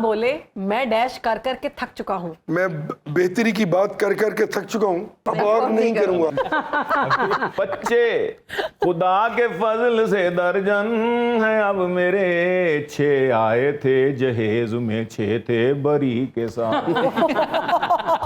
बोले मैं डैश कर कर के थक चुका हूँ। मैं बेहतरी की बात कर कर के थक चुका हूँ, अब और नहीं करूँगा। बच्चे खुदा के फजल से दर्जन है अब मेरे, 6 आए थे जहेज में 6 थे बरी के साथ।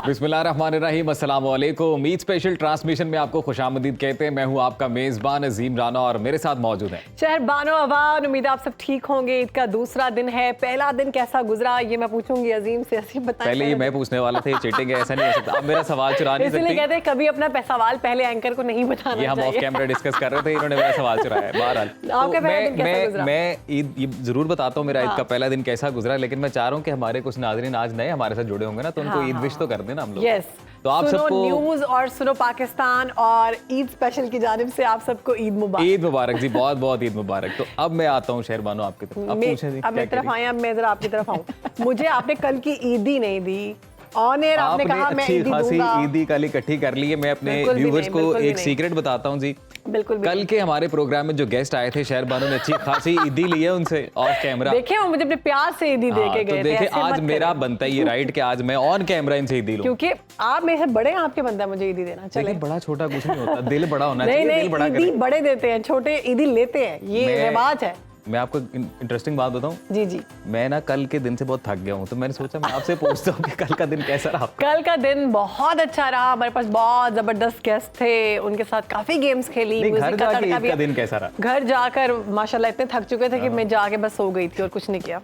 बिस्मिल्लाहिर्रहमानिर्रहीम, अस्सलाम वालेकुम। ईद स्पेशल ट्रांसमिशन में आपको खुशामदीद कहते हैं। मैं हूँ आपका मेज़बान अजीम राना और मेरे साथ मौजूद है शहर बानो अवान। उम्मीद आप सब ठीक होंगे। ईद का दूसरा दिन है, पहला दिन कैसा गुजरा ये मैं पूछूंगी अजीम से। अजीम बताएं। पहले ये मैं पूछने वाला था, ये चीटिंग है, ऐसा नहीं हो सकता। आप मेरा सवाल चुरा नहीं इसलिए सकती। कहते हैं कभी अपना सवाल पहले एंकर को नहीं बताना ये हम ऑफ चाहिए। कैमरा डिस्कस कर रहे थे, इन्होंने मेरा सवाल चुराया है। बहरहाल आपका पहला दिन कैसा गुजरा? मैं ईद ये जरूर बताता हूँ मेरा ईद का पहला दिन कैसा गुजरा, लेकिन मैं चाह रहा हूँ कि हमारे कुछ नाज़रीन आज नए हमारे साथ जुड़े होंगे ना, तो उनको ईद विश तो कर देना हम लोग। यस, तो आप सुनो सबको न्यूज़ और सुनो पाकिस्तान और ईद स्पेशल की जानिब से आप सबको ईद मुबारक। ईद मुबारक जी, बहुत बहुत ईद मुबारक। तो अब मैं आता हूँ शहर बानो आपकी तरफ। अब पूछें जी, अब मेरी तरफ आए, अब मैं जरा आपकी तरफ आऊँ। मुझे आपने कल की ईद ही नहीं दी। ऑन एयर आपने कहा मैं अच्छी ईदी खासी दूंगा। ईदी कल इकट्ठी कर ली है। मैं अपने बिल्कुल भी व्यूवर्स नहीं, को बिल्कुल भी एक नहीं। सीक्रेट बताता हूँ जी। बिल्कुल भी कल के हमारे प्रोग्राम में जो गेस्ट आए थे शहर बानो ने अच्छी खासी ईदी ली है उनसे ऑफ कैमरा। देखे वो मुझे अपने प्यार से ईदी दे के तो गए थे। देखे ऐसे आज मत मेरा करें। बनता है ये राइट कि आज मैं ऑन कैमरा इनसे ईदी लूं। क्योंकि आप मेरे से बड़े हैं, आपके बनता है मुझे ईदी देना। चले देखिए बड़ा छोटा कुछ नहीं होता, दिल बड़ा होना नहीं चाहिए। दिल बड़ा नहीं, ईदी करें। बड़े देते हैं, छोटे ईदी लेते हैं, ये रिवाज है। मैं आपको इंटरेस्टिंग बात बताऊं, जी जी। मैं ना कल के दिन से बहुत थक गया हूं, तो मैंने सोचा मैं आपसे पूछता हूं कि कल का दिन कैसा रहा। कल का दिन बहुत अच्छा रहा। हमारे पास बहुत जबरदस्त गेस्ट थे, उनके साथ काफी गेम्स खेली। नहीं, घर म्यूजिक का जाके तड़का ईद भी। का दिन कैसा रहा? घर जाकर माशाल्लाह इतने थक चुके थे कि मैं जाके बस सो गई थी और कुछ नहीं किया।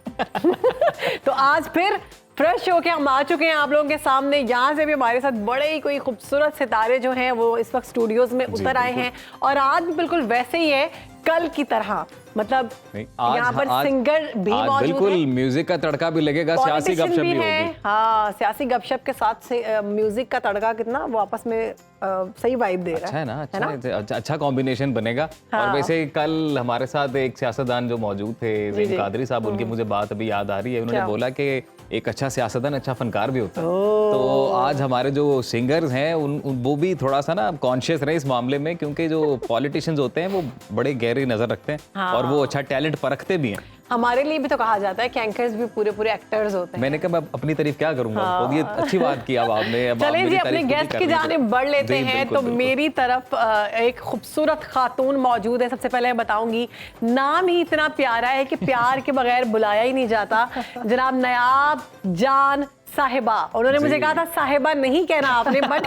तो आज फिर फ्रेश होके हम आ चुके हैं आप लोगों के सामने। यहाँ से भी हमारे साथ बड़े ही कोई खूबसूरत सितारे जो हैं वो इस वक्त स्टूडियोज में उतर आए हैं और आज भी बिल्कुल वैसे ही है कल की तरह। मतलब यहाँ पर सिंगर भी मौजूद बिल्कुल है, म्यूजिक का तड़का भी लगेगा, सियासी पॉलिटिशियन गपशप भी भी है। होगी। हाँ, सियासी गपशप के साथ से म्यूजिक का तड़का कितना वो आपस में सही वाइब दे रहा अच्छा है ना, अच्छा कॉम्बिनेशन बनेगा। हाँ। और वैसे कल हमारे साथ एक सियासतदान जो मौजूद थे, जी, जी। कादरी साहब, उनकी मुझे बात अभी याद आ रही है। उन्होंने क्या? बोला कि एक अच्छा सियासतदान अच्छा फनकार भी होता है। तो आज हमारे जो सिंगर्स हैं वो भी थोड़ा सा ना कॉन्शियस रहे इस मामले में, क्योंकि जो पॉलिटिशियंस होते हैं वो बड़े गहरी नजर रखते हैं। हाँ। और वो अच्छा टैलेंट परखते भी हैं। हमारे लिए भी तो कहा जाता है कि एंकर्स भी पूरे पूरे एक्टर्स होते हैं। मैंने कहा मैं अपनी तारीफ क्या करूंगा। हाँ। ये अच्छी बात की अब आपने। अब आप चलें जी, मेरी अपने तारीफ गेस्ट खुद की ही कर रही जानिब बढ़ लेते जी, हैं। बिल्कुल, तो बिल्कुल। मेरी तरफ एक खूबसूरत खातून मौजूद है। सबसे पहले मैं बताऊंगी, नाम ही इतना प्यारा है कि प्यार के बगैर बुलाया ही नहीं जाता। जनाब नयाब जान साहिबा। उन्होंने मुझे कहा था साहिबा नहीं कहना आपने, बट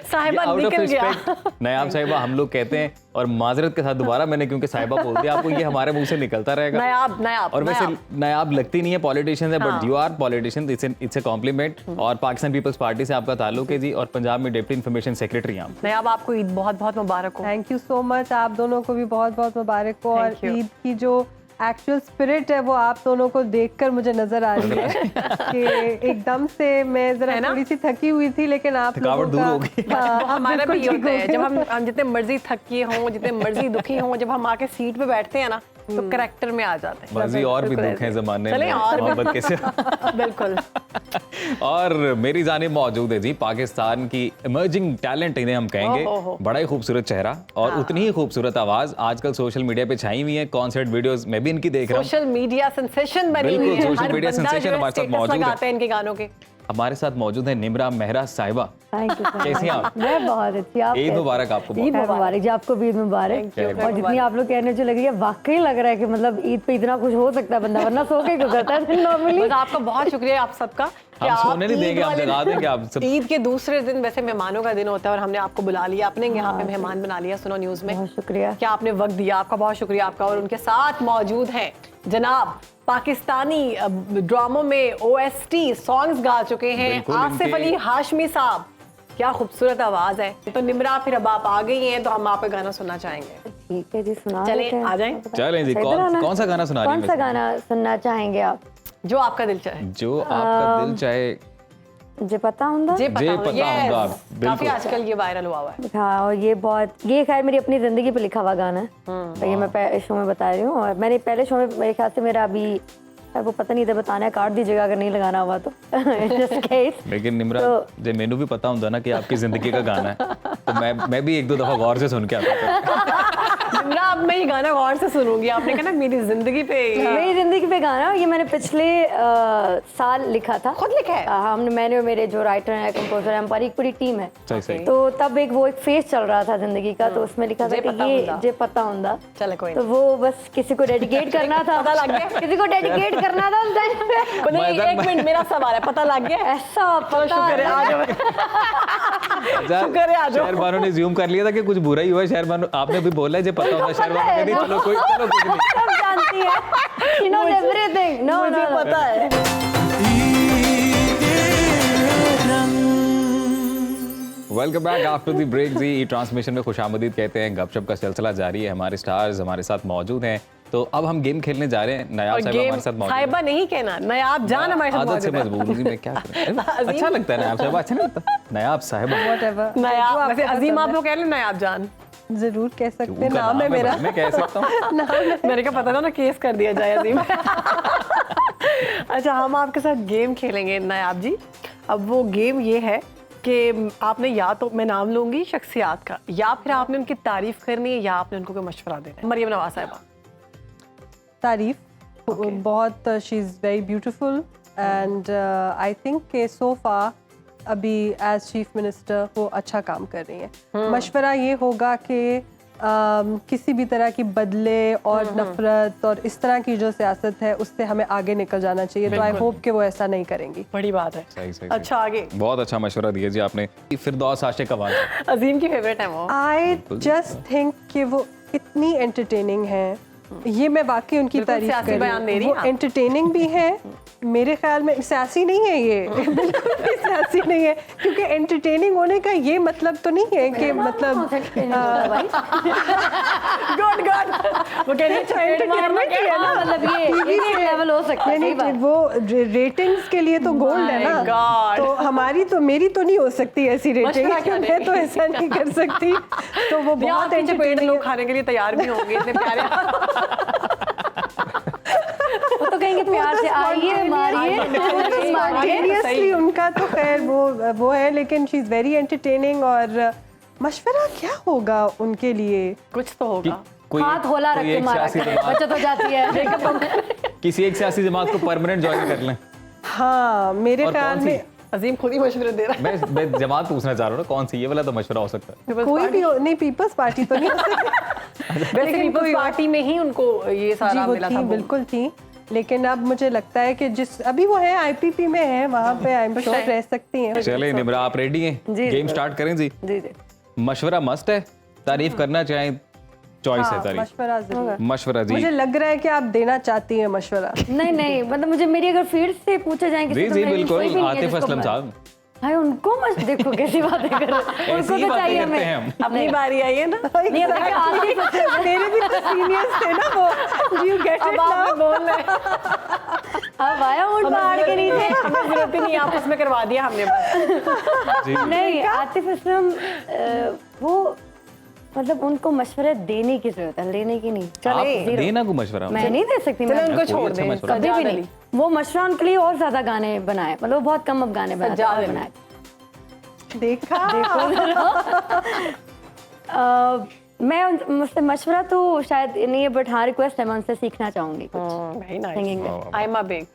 साहिबा आउट ऑफ निकल गया। रिस्पेक्ट नयाब साहिबा हम लोग कहते हैं, और माजरत के साथ दोबारा मैंने क्योंकि साहिबा बोल दिया आपको, ये हमारे मुंह से निकलता रहेगा। नयाब नयाब और वैसे नयाब। नयाब लगती नहीं है पॉलिटिशियन है, बट हाँ। You are politician, it's a compliment. और पाकिस्तान पीपल्स पार्टी से आपका ताल्लुक है जी, और पंजाब में डिप्टी इन्फॉर्मेशन सेक्रेटरी हैं आप। नयाब आपको ईद बहुत बहुत मुबारक हो। Thank you so much. आप दोनों को भी बहुत बहुत मुबारक हो। और Thank you. ईद की जो एक्चुअल स्पिरिट है वो आप दोनों को देखकर मुझे नजर आ रही है कि एकदम से मैं जरा है ना? थोड़ी सी थकी हुई थी, लेकिन आप थकावट लोगों दूर का हो गई। हाँ, वो हमारा भी ये बिल्कुल होता है, ठीक जब हो हम जितने मर्जी थके हों, जितने मर्जी दुखी हों, जब हम आके सीट पे बैठते हैं ना तो करेक्टर में आ जाते हैं। मर्जी और भी बिल्कुल दुख है ऐसे। जमाने चलें में, और मोहब्बत कैसे। बिल्कुल। और मेरी जानिब मौजूद है जी पाकिस्तान की इमर्जिंग टैलेंट इन्हें हम कहेंगे। ओहो। बड़ा ही खूबसूरत चेहरा और उतनी ही खूबसूरत आवाज। आजकल सोशल मीडिया पे छाई हुई है, कॉन्सर्ट वीडियोस मैं भी इनकी देख रहा हूँ। सोशल मीडिया सेंसेशन बनी बिल्कुल, हुई है। सोशल हर मीडिया बंदा सेंसेशन जो है हमारे साथ स्टेटस मौजूद है। लगाते हैं इनके गानों के। हमारे साथ मौजूद है निमरा मेहरा साहिबा। थैंक यू कैसी हैं आप? मैं बहुत अच्छी। आप ईद कैसे? मुबारक आपको। ईद खैर मुबारक जी, आपको भी ईद मुबारक। Thank you, और जितनी आप लोग कहने जो लगी है, वाकई लग रहा है कि मतलब ईद पे इतना कुछ हो सकता है बंदा, वरना सो के गुजरता है नॉर्मली। बस आपका बहुत शुक्रिया आप सबका कि हम आप सोने नहीं ईद देंगे, हम वाले जगा देंगे आप सब। ईद के दूसरे दिन वैसे मेहमानों का दिन होता है और हमने आपको बुला लिया, अपने यहाँ पे मेहमान बना लिया सुनो न्यूज में। बहुत शुक्रिया। क्या आपने वक्त दिया, आपका बहुत शुक्रिया आपका। और उनके साथ मौजूद हैं जनाब पाकिस्तानी ड्रामों में OST सॉन्ग्स गा चुके हैं बिल्कुल, आसिफ इनके- अली हाशमी साहब। क्या खूबसूरत आवाज है। तो निमरा फिर अब आप आ गई हैं तो हम आपका गाना सुनना चाहेंगे। ठीक है जी, सुना चलें, देते हैं। आ जाएं। चलें जी, अच्छा, इधर आना। कौन सा गाना सुना रही हैं कौन सा वैसे? गाना सुनना चाहेंगे आप? जो आपका दिल चाहे। जो आपका दिल चाहे। जे पता होंगे। जे जे पता पता yes, होगा, काफी बिल्कुल। आजकल ये वायरल हुआ है। हाँ, और ये खैर मेरी अपनी जिंदगी पे लिखा हुआ गाना है। तो ये मैं शो में बता रही हूँ। और मैंने पहले शो में मेरे ख्याल से मेरा अभी वो पता नहीं था, बताना है, काट दीजिएगा अगर नहीं लगाना हुआ तो। Just case। लेकिन निमरा तो- जे मैनू भी पता होता ना कि आपकी जिंदगी का गाना है, तो मैं भी एक दो दफा गौर से सुन के आता था। सिमरा, अब मैं ये गाना गौर से सुनूंगी। आपने कहा ना मेरी जिंदगी पे, मेरी जिंदगी पे गाना, ये मैंने पिछले साल लिखा था। खुद लिखा है? मैंने और मेरे जो राइटर हैं, कंपोजर हैं, हमारी एक पूरी टीम है। सही। तो तब वो एक फेज चल रहा था जिंदगी का, तो उसमें लिखा था जे कि पता ये हुंदा। जे पता हुंदा। चलो कोई तो वो बस किसी को डेडिकेट करना था। पता लग गया? किसी को डेडिकेट करना था उस टाइम पे। नहीं, एक मिनट, मेरा सवाल है, पता लग गया? ऐसा पता शुक्र है, आ जाओ। शुक्र है, आ जाओ। शहर बानो ने ज्यूम कर लिया था कि कुछ बुरा ही हुआ। शहर बानो, आपने भी बोला है जो पता होगा, शहर बानो कहती चलो कुछ नहीं। सब जानती है, she knows everything। No, मुझे no, no। पता है। Welcome back after the break. जी ट्रांसमिशन में खुशामदीद कहते हैं, गपशप का सिलसिला जारी है। हमारे स्टार्स हमारे साथ मौजूद हैं, तो अब हम गेम खेलने जा रहे हैं। नायाब और साहिबा गेम हमारे साथ मौजूद साहिबा नहीं कहना, नायाब जान हमारे साथ आदत से मौजूद है। मजबूर हूँ जी, मैं क्या करूं? अजीम। अच्छा लगता है नायाब साहिबा, अच्छा नहीं लगता? नायाब साहिबा Whatever। नायाब, जो वैसे आपको अजीम पसंद आप लोग कह रहे हैं नायाब जान। है। जरूर कह सकते हैं, उनका नाम है मेरा। मैं कह सकता हूँ। मेरे को पता था ना, केस कर दिया जाए अजीम। अच्छा, हम आपके साथ गेम खेलेंगे नायाब जी। अब वो गेम ये है कि आपने या तो मैं नाम लूंगी शख्सियात का, या फिर आपने उनकी तारीफ करनी है, या आपने उनको कोई मशवरा देना है। मरियम नवाज साहिबा। तारीफ बहुत, she is very beautiful and I think के सो फार अभी एज चीफ मिनिस्टर वो अच्छा काम कर रही हैं। मशवरा ये होगा कि किसी भी तरह की बदले और नफरत और इस तरह की जो सियासत है उससे हमें आगे निकल जाना चाहिए। तो आई होप कि वो ऐसा नहीं करेंगी। बड़ी बात है। सही। अच्छा, आगे। बहुत अच्छा मशवरा दिया जी आपने। फिरदौस आशिक अवान, अजीम की फेवरेट है वो। आई जस्ट थिंक कि वो इतनी एंटरटेनिंग है, ये मैं वाकई उनकी बिल्कुल तारीफ सियासी कर रही बयान दे रही हूँ। हैं वो आप। एंटरटेनिंग भी है, मेरे ख्याल में सियासी नहीं है ये। बिल्कुल भी सियासी नहीं है, क्योंकि एंटरटेनिंग होने का ये मतलब तो नहीं है कि मतलब गुड गुड। वो कह रही है एंटरटेनमेंट ही है ना, मतलब ये लेवल हो सकता है। सही बात। वो रेटिंग्स के लिए तो गोल्ड है My ना। God। तो हमारी तो, मेरी तो नहीं हो सकती ऐसी रेटिंग, मशवरा क्या मैं तो ऐसा नहीं कर सकती। तो वो बहुत बहुत पेड़ एंटरटेनिंग लोग खाने के लिए तैयार भी होंगे, इतने प्यारे। वो तो कहेंगे प्यार से आइए, मारिए, मारिए। स्पॉन्टेनियसली उनका तो खैर वो है, लेकिन शी इज वेरी एंटरटेनिंग। और मशवरा क्या होगा उनके लिए? कुछ तो होगा। कोई हाथ होला रख कोई के एक मारा सियासी करें, जमात, बचत हो जाती है। किसी एक सियासी जमात को परमानेंट ज्वाइन कर लें। हाँ, मेरे और ख्याल कौन सी? में अजीम खुद ही मशवरे दे रहा मैं जमात पूछना चाह रहा हूँ ना, कौन सी? ये वाला तो मशवरा हो सकता है। है। कोई भी नहीं, पीपल्स पार्टी तो नहीं हो सकती। वैसे लेकिन पीपल्स कोई और- पार्टी में ही उनको ये जी सारा वो मिला थी, था। बिल्कुल थी। लेकिन अब मुझे लगता है कि जिस अभी वो है आईपीपी में है, वहाँ पे आई एम श्योर रह सकती हैं। चले निमरा, आप रेडी हैं? जी, गेम जी। स्टार्ट करें जी। जी जी। मशवरा मस्ट है, तारीफ करना चाहें चॉइस है हाँ, तारीफ। मशवरा जरूर। मशवरा जी। मुझे लग रहा है कि आप देना चाहती हैं मशवरा। नहीं, मतलब मुझे, मेरी अगर फील्ड से पूछे जाए किसी जी तो जी मेरी कोई भी बिल्कुल, नहीं है आतिफ जिसको असलम मैं- साहब। हाय, उनको मत देखो कैसी बातें कर रहे हैं। ऐसी उनको ही तो बातें चाहिए करते हमें। हैं हम। अपनी बारी आई है ना। नहीं, अब देखिए, आतिफ असलम- मेरे भी तो सीनियर्स थे ना वो। यू गेट अब इट आप नाउ। बोल रहे हैं। अब आया ऊँट पहाड़ के नीचे। हमें जरूरत ही नहीं, आपस में करवा दिया हमने बस। जी नहीं, आतिफ असलम वो, मतलब उनको मशवरे देने की जरूरत है, लेने की नहीं। आप zero। देना को मशवरा। मैं नहीं दे सकती। चलो मैं उनको कोई छोड़ अच्छा दें। मशवरा। कभी भी सज्जाद नहीं। अली। वो मशवरा उनके लिए और ज्यादा गाने बनाए, मतलब वो बहुत कम अब गाने बनाते सज्जाद और अली। बनाए। देखा। मैं मुझसे मशवरा तो शायद नहीं है, बट हाँ रिक्वेस्ट है, मैं उनसे सीखना चाहूंगी कुछ वेरी सिंगिंग नाइस। में। आयमा बेग।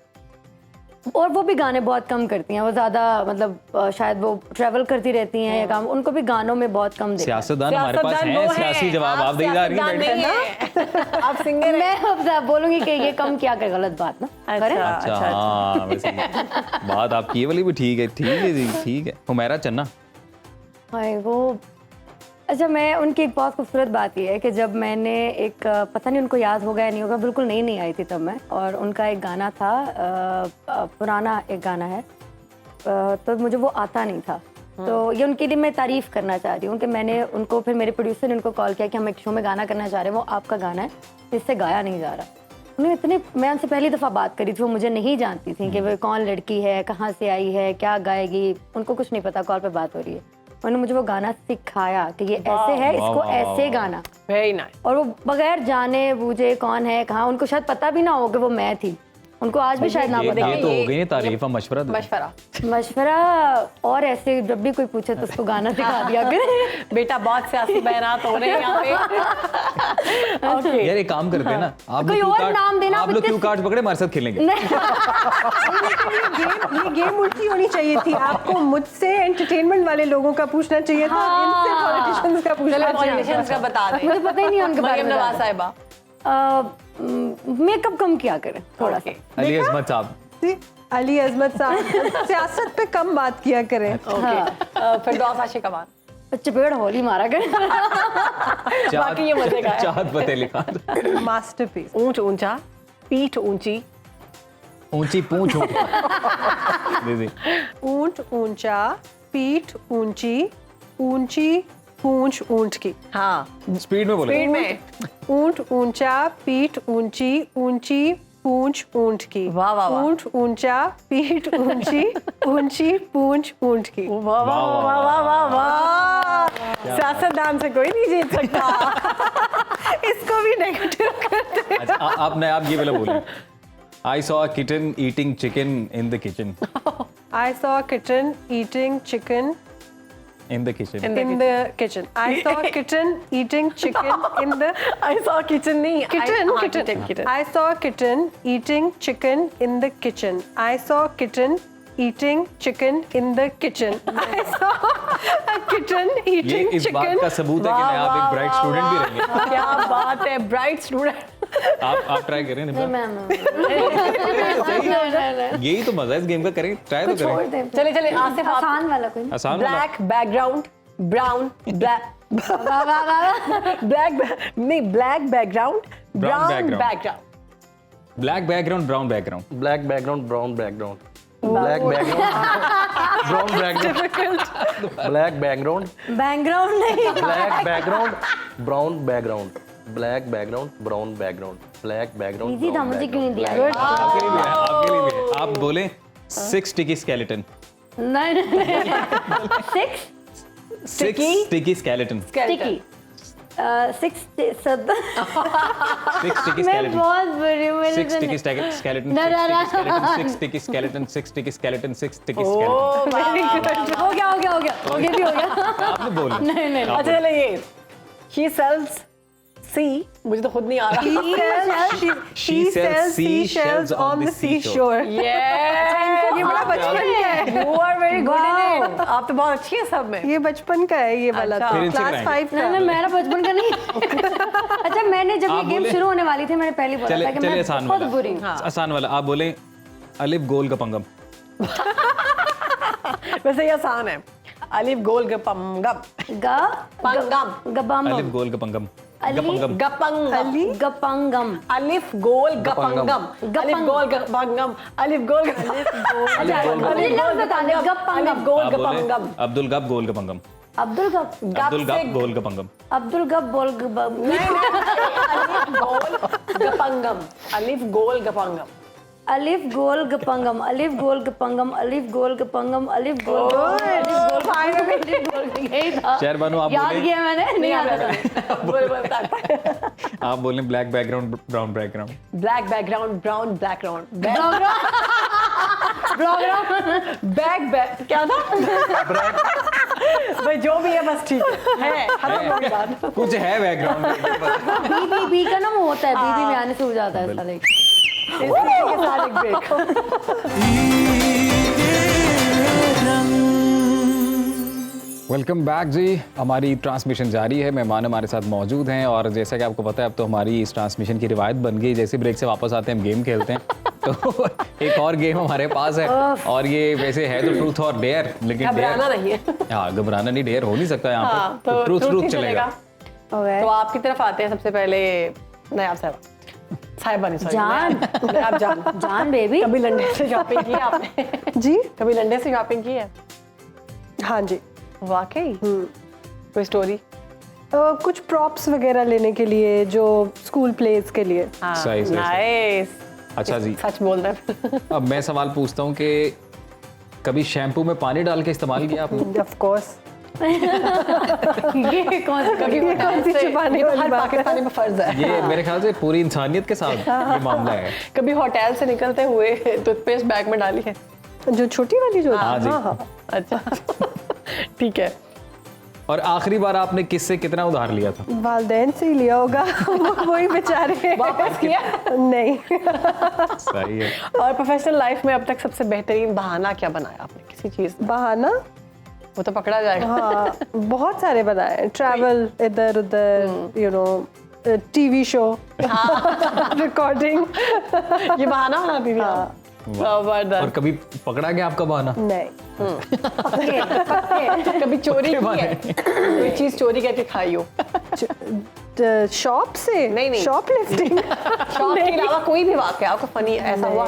और वो भी गाने बहुत कम करती हैं, वो ज्यादा मतलब शायद वो ट्रैवल करती रहती हैं या काम, उनको भी गानों में बहुत कम देखा है। सियासतदान हमारे पास सियासतदान वो है, हैं, सियासी जवाब आप दे जा रही सियासतदान हैं। नहीं है। आप सिंगर हैं। मैं अब बोलूंगी कि ये कम क्या कर, गलत बात ना करें। अच्छा हाँ, वैसे बात आपकी ये वाली भी ठीक है जी, ठीक है। हुमैरा चन्ना, हाय वो, अच्छा, मैं उनकी एक बहुत खूबसूरत बात ये है कि जब मैंने एक पता नहीं उनको याद होगा या नहीं होगा, बिल्कुल नहीं आई थी तब मैं, और उनका एक गाना था, पुराना एक गाना है, तो मुझे वो आता नहीं था। तो ये उनके लिए मैं तारीफ करना चाह रही हूँ कि मैंने उनको, फिर मेरे प्रोड्यूसर ने उनको कॉल किया कि हम एक शो में गाना करना चाह रहे हैं, वो आपका गाना है, जिससे गाया नहीं जा रहा। उन्हें इतने, मैं उनसे पहली दफ़ा बात करी थी, वो मुझे नहीं जानती थी कि वो कौन लड़की है, कहाँ से आई है, क्या गाएगी, उनको कुछ नहीं पता, कॉल पे बात हो रही है। उन्होंने मुझे वो गाना सिखाया कि ये ऐसे है, इसको ऐसे गाना, वेरी नाइस। और वो बगैर जाने बूझे कौन है कहाँ, उनको शायद पता भी ना हो कि वो मैं थी, उनको आज भी शायद ना पता हो। ये तो हो गई तारीफ, मशवरा दो। मशवरा। मशवरा, और ऐसे जब भी कोई पूछे तो उसको गाना सिखा दिया करें। बेटा बहुत सियासी बयानात हो रहे हैं यहाँ पे। ओके यार एक काम करते हैं ना, आप कोई और नाम देना, आप आप लोग इतने- क्यू कार्ड पकड़े हमारे साथ खेलेंगे। ये गेम उल्टी होनी चाहिए थी। आपको मुझसे एंटरटेनमेंट वाले लोगों का पूछना चाहिए था, इनसे पॉलिटिशियंस का पूछना चलो चाहिए पॉलिटिशियंस का बता दें। मुझे पता ही नहीं है उनके बारे मरियम में नवाज साहिबा। मेकअप कम किया करें थोड़ा सा। अली अजमत साहब, था। अली अजमत साहब सियासत पे कम बात किया करें। ओके फिरदौस आशिक अमान। चपेड़ होली मारा करें। बाकी ये मजे का है। चाहत फतेह अली खान, मास्टरपीस। ऊंच ऊंचा, पीठ ऊंची, ऊंची पूंछ हो दीदी, ऊंट ऊंचा, पीठ ऊंची, ऊंची पूंछ ऊंट की। हाँ स्पीड में बोले। स्पीड में। ऊंट ऊंचा, पीठ ऊंची, ऊंची पूंछ ऊंट की। वाह, वाह, वाह। ऊंट ऊंचा, पीठ ऊंची, ऊंची पूंछ ऊंट की। वाह वाह वाह वाह वाह वाह। सियासतदान से कोई नहीं जीत सकता। इसको भी नेगेटिव करते हैं। अच्छा, आप ये वाला बोलिए। I saw a kitten eating chicken in the kitchen. I saw a kitten eating chicken In the kitchen. in the kitchen. I saw a kitten eating chicken in the I saw kitchen नहीं kitchen. हाँ, Kitten. kitchen. I saw a kitten eating chicken in the kitchen. I saw a kitten eating chicken in the kitchen. I saw a kitten ये eating इस बात chicken. का सबूत है कि मैं आप एक ब्राइट स्टूडेंट भी रहेंगे। क्या बात है, ब्राइट स्टूडेंट। आप ट्राई करें नहीं निब्बा। मैम, यही तो मजा है इस गेम का, करें ट्राई तो छोड़ करें। दे। चले चले आसिफ आप। आसान वाला कोई। आसान वाला। ब्लैक बैकग्राउंड, ब्राउन ब्लैक वाह वाह वाह। ब्लैक नहीं black background, brown background. Background. Black background, brown background. Black background brown background, black background brown background, black background background नहीं, black background brown background, black background brown background, black background. Easy था, मुझे क्यों नहीं दिया? आपके लिए भी है, आपके लिए भी है। आप बोले 6 sticky skeleton। नहीं नहीं। 6 6 sticky skeleton। स्टिकी। 6 6 sticky मैं skeleton। बहुत बुरी हूँ, मेरे 6 से sticky skeleton, ना, ना, ना। 6 sticky skeleton, 6 sticky skeleton, 6 sticky skeleton। हो गया हो गया हो गया, ये भी हो गया। आपने बोला। नहीं नहीं। अच्छा चले ये he sells sea, मुझे तो खुद नहीं आ रहा। She sells seashells on the seashore। ये बड़ा बचपन का है। You are very good in it। आप तो बहुत अच्छी है सब में। ये बचपन का है ये वाला। अच्छा। तो फिर इनसे क्लास कराएंगे। 5 नहीं का। नहीं, मेरा बचपन का नहीं। अच्छा, मैंने जब ये आप गेम बोले- शुरू होने वाली थी, मैंने पहले बोला चले था कि चले मैं आसान बहुत वाला। बुरी हूँ। आसान वाला आप बोले अलिफ गोल गपंगम। वैसे ये आसान है। अलिफ गोल गपंगम, पंगम, गपंगम, अलिफ गोल गपंगम। अली- गपंगम। गपंगम, गपंगम, अलिफ गोल गपंगम, अलिफ गोल गपंगम, अलिफ गोल मुझे लफ्ज़ बता दे, गपंगम। अलिफ गोल आप बोले गपंगम, अब्दुल गप गोल गपंगम। अब्दुल गप, अब्दुल से गप गोल गपंगम। अब्दुल गप बोल गप। अलिफ गोल गपंगम, अलिफ गोल गपंगम। अलिफ गोल गपंगम, अलिफ गोल गपंगम, अलिफ गोल गपंगम, अलिफ गोल यही था। शहर बानो आप याद बोले किया मैंने, नहीं आता था। बोल बोल बता। आप बोले black background brown background. Black background, brown background, back back क्या था? भाई जो भी है बस ठीक है। खत्म हो गई बात। कुछ है बैकग्राउंड। बी का ना वो होता है, बी में आने से हो जाता है साले। इसलिए के साथ एक ब्रेक। वेलकम बैक जी, हमारी ट्रांसमिशन जारी है। मेहमान हमारे साथ मौजूद हैं और जैसा कि आपको पता है अब तो हमारी इस ट्रांसमिशन की रिवायत बन गई, जैसे ब्रेक से वापस आते हैं हम गेम खेलते हैं। तो एक और गेम हमारे पास है और ये वैसे है तो ट्रूथ और डेयर, लेकिन घबराना डेयर नहीं है। हाँ घबराना नहीं, डेयर हो नहीं सकता यहाँ हाँ, पे। तो ट्रूथ ट्रूथ ही चलेगा। तो आपकी तरफ आते हैं सबसे पहले नयाब साहब। साहिबा नहीं, जान। आप जान। जान बेबी। कभी लंडे से शॉपिंग की है आपने? जी कभी लंडे से शॉपिंग की है? हाँ जी। वाकई? कोई स्टोरी? कुछ प्रॉप्स वगैरह लेने के लिए जो स्कूल प्लेस के लिए। सही, सही। नाइस। अच्छा जी, सच बोल रहे। अब मैं सवाल पूछता हूँ कि कभी शैम्पू में पानी डाल के इस्तेमाल किया आपने? Of course. ये कौन सा कभी ये कौन सी छुपाने वाली हर बात है? पाकिस्तानी में फर्ज है। ये मेरे ख्याल से पूरी इंसानियत के साथ ये मामला है। कभी होटल से निकलते हुए टूथपेस्ट बैग में डाली है? जो छोटी वाली जो हाँ जी। हाँ। अच्छा ठीक है। और आखिरी बार आपने किससे कितना उधार लिया था? वालदैन से ही लिया होगा। वही बेचारे वापस किया? नहीं। सही है। और प्रोफेशनल लाइफ में अब तक सबसे बेहतरीन बहाना क्या बनाया आपने किसी चीज में? बहाना वो तो पकड़ा जाएगा। हाँ, बहुत सारे बनाए, ट्रैवल इधर उधर, you know, TV show, recording. ये बहाना बनाती थी आप? और जबरदस्त। कभी पकड़ा गया आपका बहाना? नहीं। कभी चोरी की है? कोई चीज चोरी करके खाई हो? शॉप से? नहीं। Shop lifting. शॉप के अलावा कोई भी वाकया आपको फनी ऐसा हुआ?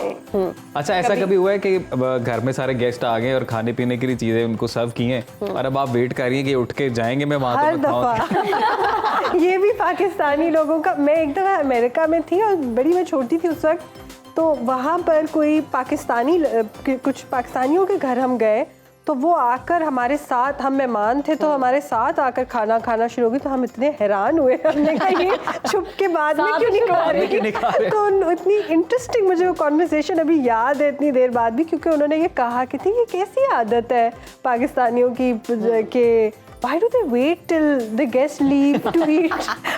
अच्छा, ऐसा कभी हुआ है कि घर में सारे गेस्ट आ गए और खाने पीने की चीजें उनको सर्व की हैं और अब आप वेट कर रही हैं कि उठ के जाएंगे मैं वहां हर दफा। ये भी पाकिस्तानी लोगों का। मैं एक दफा अमेरिका में थी और मैं छोटी थी उस वक्त, तो वहाँ पर कोई कुछ पाकिस्तानियों के घर हम गए, तो वो आकर हमारे साथ, हम मेहमान थे तो हमारे साथ आकर खाना खाना शुरू हो गई, तो हम इतने हैरान हुए, हमने कहा ये छुप के बाद में क्यों नहीं खा रहे? तो इतनी इंटरेस्टिंग मुझे वो कॉन्वर्सेशन अभी याद है इतनी देर बाद भी, क्योंकि उन्होंने ये कहा कि थी ये कैसी आदत है पाकिस्तानियों की कि Why do they wait till the guests leave to eat?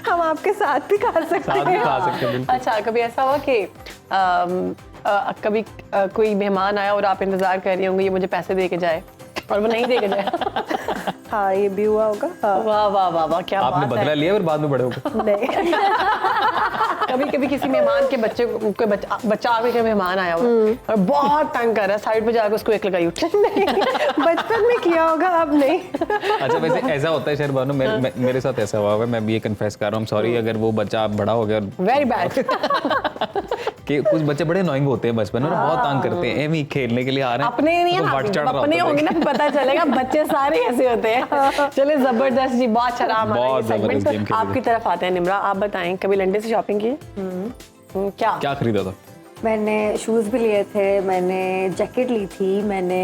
हम आपके साथ भी खा सकते हैं। अच्छा, कभी ऐसा हुआ कि कभी कोई मेहमान आया और आप इंतजार कर रही होंगी ये मुझे पैसे दे के जाए और वो नहीं दे के जाए? हाँ, ये भी हुआ होगा। हाँ। वाह वाह वाह वाह, क्या आपने बात है। बदला लिया और बाद में बड़े होकर? नहीं। कभी किसी मेहमान के बच्चा आगे मेहमान आया हुआ और बहुत तंग कर रहा है, साइड पे जाकर उसको एक लगाई उठी। नहीं, बचपन में किया होगा, अब नहीं। अच्छा, वैसे ऐसा होता है शहर बानो, मेरे साथ ऐसा हुआ है, मैं भी ये कन्फेस कर रहा हूँ, सॉरी अगर वो बच्चा बड़ा हो गया। Very bad. कि कुछ बच्चे बड़े अनोइंग होते हैं बचपन में, बहुत तंग करते हैं, एमी खेलने के लिए आ रहे हैं, अपने नहीं, अपने होंगे ना, पता चलेगा बच्चे सारे ऐसे होते हैं। चले, जबरदस्त जी, बहुत अच्छा रहा हमारा ये जबरदस्त गेम सेगमेंट। खेली। आपकी तरफ आते हैं निम्रा, आप बताएं कभी लंदन से शॉपिंग की? क्या खरीदा था? मैंने शूज भी लिए थे, मैंने जैकेट ली थी, मैंने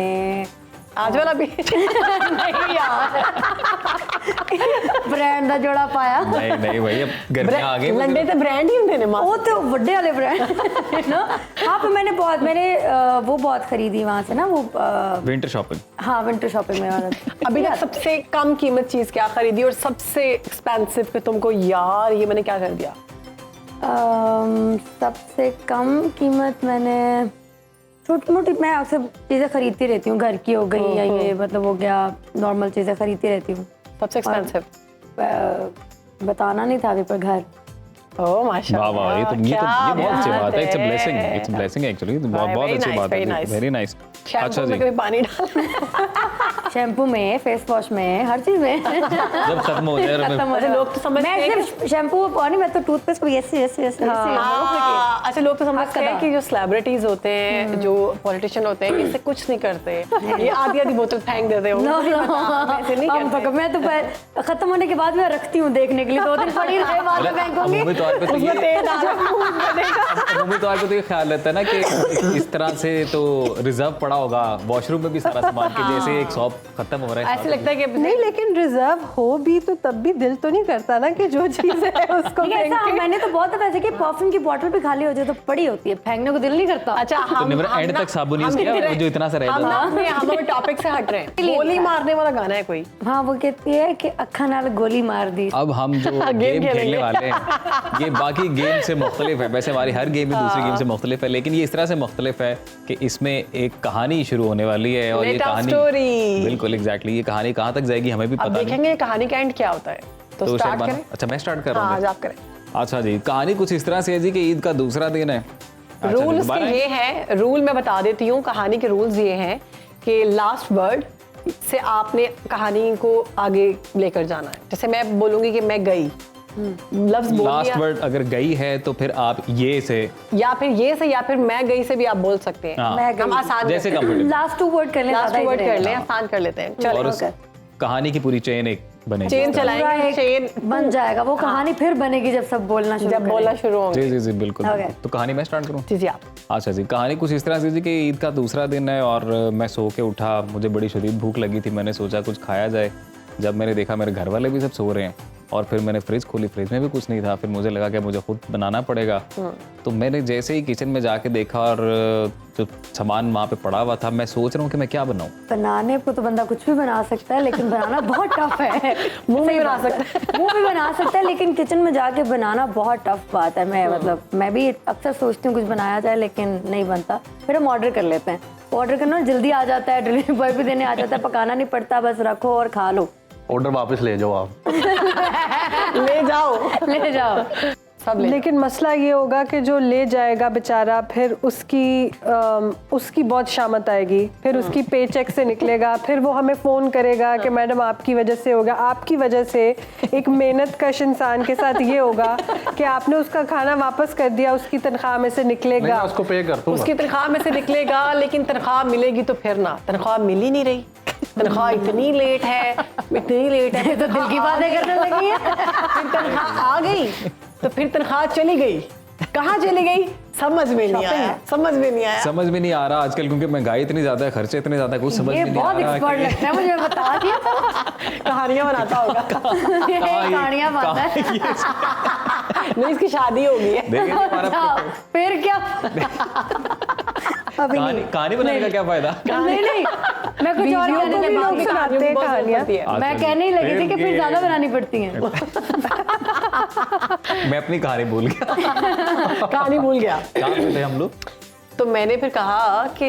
आज वाला भी नहीं यार, ब्रांड का जोड़ा पाया। नहीं भाई, अब गर्मियां आ गई। लंडे तो ब्रांड ही होंगे ने मां। वो तो बड़े वाले ब्रांड ना। हाँ, पर मैंने वो बहुत खरीदी वहाँ से ना, वो विंटर शॉपिंग। हाँ, विंटर शॉपिंग में वाला। अभी तक सबसे कम कीमत चीज क्या खरीदी और सबसे एक्सपेंसिव कि तुमको यार ये मैंने क्या कर दिया? सबसे कम कीमत मैंने छोटी मोटी, मैं अक्सर चीज़ें खरीदती रहती हूँ, घर की हो गई या ये मतलब हो गया, नॉर्मल चीज़ें खरीदती रहती हूँ। सबसे एक्सपेंसिव बताना नहीं था अभी पर घर। ओह माशाल्लाह, वाह वाह, ये बहुत अच्छी बात है, इट्स ब्लेसिंग एक्चुअली, बहुत अच्छी बात है, वेरी नाइस। अच्छा जी, कभी पानी डाल शैम्पू में, फेस वॉश में, हर चीज में। जब खत्म हो जाए अच्छा, लोग तो समझते हैं मैं सिर्फ शैम्पू पानी, मैं तो टूथपेस्ट को यस। अच्छा, लोग तो समझते हैं कि जो सेलिब्रिटीज होते हैं, जो पॉलिटिशियन होते हैं, इससे कुछ नहीं करते, ये आधी बोतल फेंक देते हैं। ऐसे नहीं करते। मैं तो खत्म होने के बाद मैं रखती हूँ देखने के लिए, 2 दिन पड़ी रहे, बाद में फेंकूंगी। अमूमी तौर पे तो ये ख्याल रहता है ना कि इस तरह से तो रिजर्व पड़ा होगा वॉशरूम में भी सारा सामान, कि जैसे एक शॉप खत्म हो रहा है, ऐसे लगता है कि नहीं, लेकिन रिजर्व हो भी तो तब भी दिल तो नहीं करता ना कि जो चीज है उसको ऐसा मैंने तो बहुत दफा ऐसे कि परफ्यूम की बोतल भी खाली हो जाए तो पड़ी होती है, फेंकने को दिल नहीं करता। अच्छा, हम एंड तक साबुन यूज किया जो इतना सा हम रहेगा। हम टॉपिक से हट रहे हैं। गोली मारने वाला गाना है कोई? हाँ, वो कहती है कि अखा नाल गोली मार दी। अब हम जो गेम खेलने वाले हैं ये बाकी गेम से मुख्तलिफ है, वैसे हमारी हर गेम दूसरी गेम से मुख्तलिफ है, लेकिन ये इस तरह से मुख्तलिफ है कि इसमें एक कहानी शुरू होने वाली है और ये कहानी बिल्कुल एग्जैक्टली, ये कहानी कहाँ तक जाएगी हमें भी पता नहीं। देखेंगे कहानी का एंड क्या होता है, तो स्टार्ट करें। अच्छा, मैं स्टार्ट कर रहा हूँ। आज आप करें। अच्छा जी, कहानी कुछ इस तरह से है जी कि ईद का दूसरा दिन है। रूल ये है, रूल मैं बता देती हूँ, कहानी के रूल्स ये हैं कि लास्ट वर्ड से आपने कहानी को आगे लेकर जाना है। जैसे मैं बोलूंगी कि मैं गई, लफ्ज बोल लास्ट दिया, वर्ड अगर गई है तो फिर आप ये से या फिर मैं गई से भी आप बोल सकते हैं। हाँ। हम आसान जैसे कंफर्टेबल, लास्ट 2 वर्ड कर लें, लास्ट वर्ड कर लें, आसान कर लेते हैं। और चलो, उस कहानी की पूरी चेन एक बनेगी, चेन चलाएंगे, चेन बन जाएगा वो कहानी, फिर बनेगी जब सब बोलना शुरू जब बोलना शुरू होंगे। जी जी जी बिल्कुल। Okay. तो कहानी मैं स्टार्ट करूँ? जी आप। अच्छा जी, कहानी कुछ इस तरह से जी कि ईद का दूसरा दिन है और मैं सो के उठा, मुझे बड़ी शदीद भूख लगी थी, मैंने सोचा कुछ खाया जाए। जब मैंने देखा मेरे घर वाले भी सब सो रहे हैं और फिर मैंने फ्रिज खोली, फ्रिज में भी कुछ नहीं था। फिर मुझे लगा कि मुझे खुद बनाना पड़ेगा। तो मैंने जैसे ही किचन में जाके देखा और जो सामान वहाँ पे पड़ा हुआ था, मैं सोच रहा हूँ कि मैं क्या बनाऊँ। बनाने को तो बंदा कुछ भी बना सकता है, लेकिन बनाना बहुत टफ है। मुंह भी बना सकता है, मुंह भी बना सकता है, लेकिन किचन में जाके बनाना बहुत टफ बात है। मैं भी अक्सर सोचती हूँ कुछ बनाया जाए, लेकिन नहीं बनता। फिर हम ऑर्डर कर लेते हैं। ऑर्डर करना जल्दी आ जाता है, डिलीवरी बॉय भी देने आ जाता है, पकाना नहीं पड़ता, बस रखो और खा लो। ऑर्डर वापस ले जाओ आप। ले जाओ सब ले। लेकिन मसला ये होगा कि जो ले जाएगा बेचारा, फिर उसकी बहुत शामत आएगी, फिर उसकी पे चेक से निकलेगा, फिर वो हमें फ़ोन करेगा कि मैडम आपकी वजह से होगा। आपकी वजह से एक मेहनत कश इंसान के साथ ये होगा कि आपने उसका खाना वापस कर दिया, उसकी तनख्वाह में से निकलेगा। मैं उसको पे कर दूंगा। उसकी तनख्वाह में से निकलेगा, लेकिन तनख्वाह मिलेगी तो फिर ना, तनख्वाह मिल ही नहीं रही। तनख्वाह इतनी लेट है, तो दिल की बातें करने लगी है। फिर तनख्वाह आ गई तो फिर तनख्वाह चली गई। कहाँ चली गई समझ में नहीं आया। समझ में नहीं आ रहा आजकल, क्योंकि महंगाई इतनी ज्यादा है, खर्चे इतने ज्यादा, कुछ समझ ये में नहीं आ बहुत रहा एक्सपर्ट लगता है मुझे, बता दिया कहानियां बनाता होगा। कहानियां बनाता है। नहीं, इसकी शादी हो गई है। देखिए हमारा फिर क्या? अभी कहानी बनाने का क्या फायदा। नहीं, मैं कुछ और कहने के बाद सुनाते हैं कहानियां। मैं कहने ही लगी थी कि फिर ज्यादा बनानी पड़ती हैं। मैं अपनी कहानी भूल गया। कहानी भूल गया। कहाँ पे थे हम लोग? तो मैंने फिर कहा कि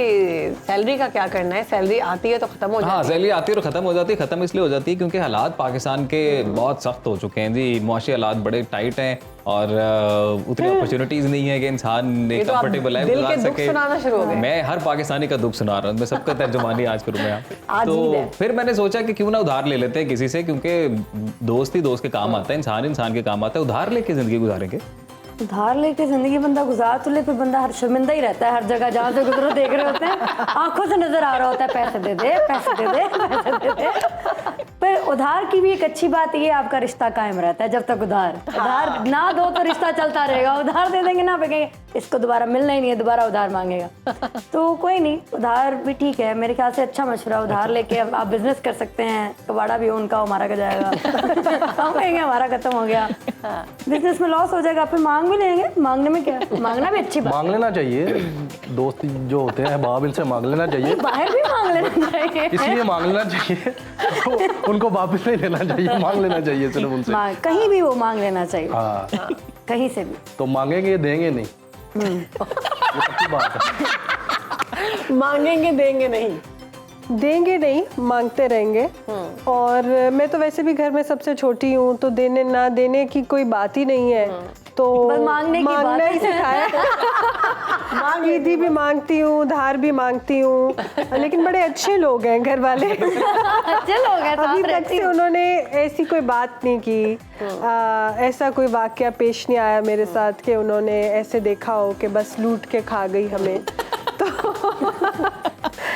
सैलरी का क्या करना है, सैलरी आती है तो खत्म हो जाती है। हाँ, सैलरी आती है और खत्म हो जाती है। खत्म इसलिए हो जाती है क्योंकि हालात पाकिस्तान के बहुत सख्त हो चुके हैं जी। मुआशी हालात बड़े टाइट हैं और उतनी अपॉर्चुनिटीज नहीं है कि इंसान एक तो आप कंफर्टेबल लाइफ दिल गुजार के दुख सके। सुनाना शुरू हो गए। मैं हर पाकिस्तानी का दुख सुना रहा हूँ, मैं सबका तर्जुमानी आज करूँ मैं। आज ईद है। तो फिर मैंने सोचा कि क्यों ना उधार ले लेते हैं किसी से, क्योंकि दोस्त ही दोस्त के काम आता है, इंसान इंसान के काम आता है। उधार लेके जिंदगी गुजारेंगे। उधार लेके जिंदगी बंदा गुजार तो ले, फिर बंदा हर शर्मिंदा ही रहता है। हर जगह जहाँ से गुजरो देख रहे होते हैं, आंखों से नजर आ रहा होता है पैसे दे दे, पैसे दे दे, पैसे दे दे। पर उधार की भी एक अच्छी बात ये, आपका रिश्ता कायम रहता है जब तक उधार ना दो तो रिश्ता चलता रहेगा। उधार दे देंगे ना, कहेंगे इसको दोबारा मिलना ही नहीं है, दोबारा उधार मांगेगा। तो कोई नहीं, उधार भी ठीक है मेरे ख्याल से, अच्छा मशवरा। उधार लेके आप बिजनेस कर सकते हैं। कबाड़ा भी उनका, हमारा का जाएगा। हम कहेंगे हमारा खत्म हो गया, बिजनेस में लॉस हो जाएगा, फिर मांग भी लेंगे। मांगने में क्या, मांगना भी अच्छी बात। मांग लेना चाहिए, दोस्त जो होते हैं बाब, इनसे मांग लेना चाहिए। बाहर भी मांग लेना चाहिए, इसलिए मांग लेना चाहिए, तो उनको वापस नहीं लेना चाहिए, मांग लेना चाहिए सिर्फ उनसे। कहीं भी वो मांग लेना चाहिए। हाँ, कहीं से भी। तो मांगेंगे देंगे नहीं, ये सच्ची बात है। मांगेंगे देंगे नहीं, देंगे नहीं, मांगते रहेंगे। और मैं तो वैसे भी घर में सबसे छोटी हूँ, तो देने ना देने की कोई बात ही नहीं है। तो बस मांगने की बात मांगना है। ही सिखाया। ईदी भी मांगती हूँ, उधार भी मांगती हूँ, लेकिन बड़े अच्छे लोग हैं घर वाले। अच्छे लोग हैं, अभी साथ तक रहती से हूँ। उन्होंने ऐसी कोई बात नहीं की, ऐसा कोई वाकया पेश नहीं आया मेरे साथ कि उन्होंने ऐसे देखा हो कि बस लूट के खा गई हमें।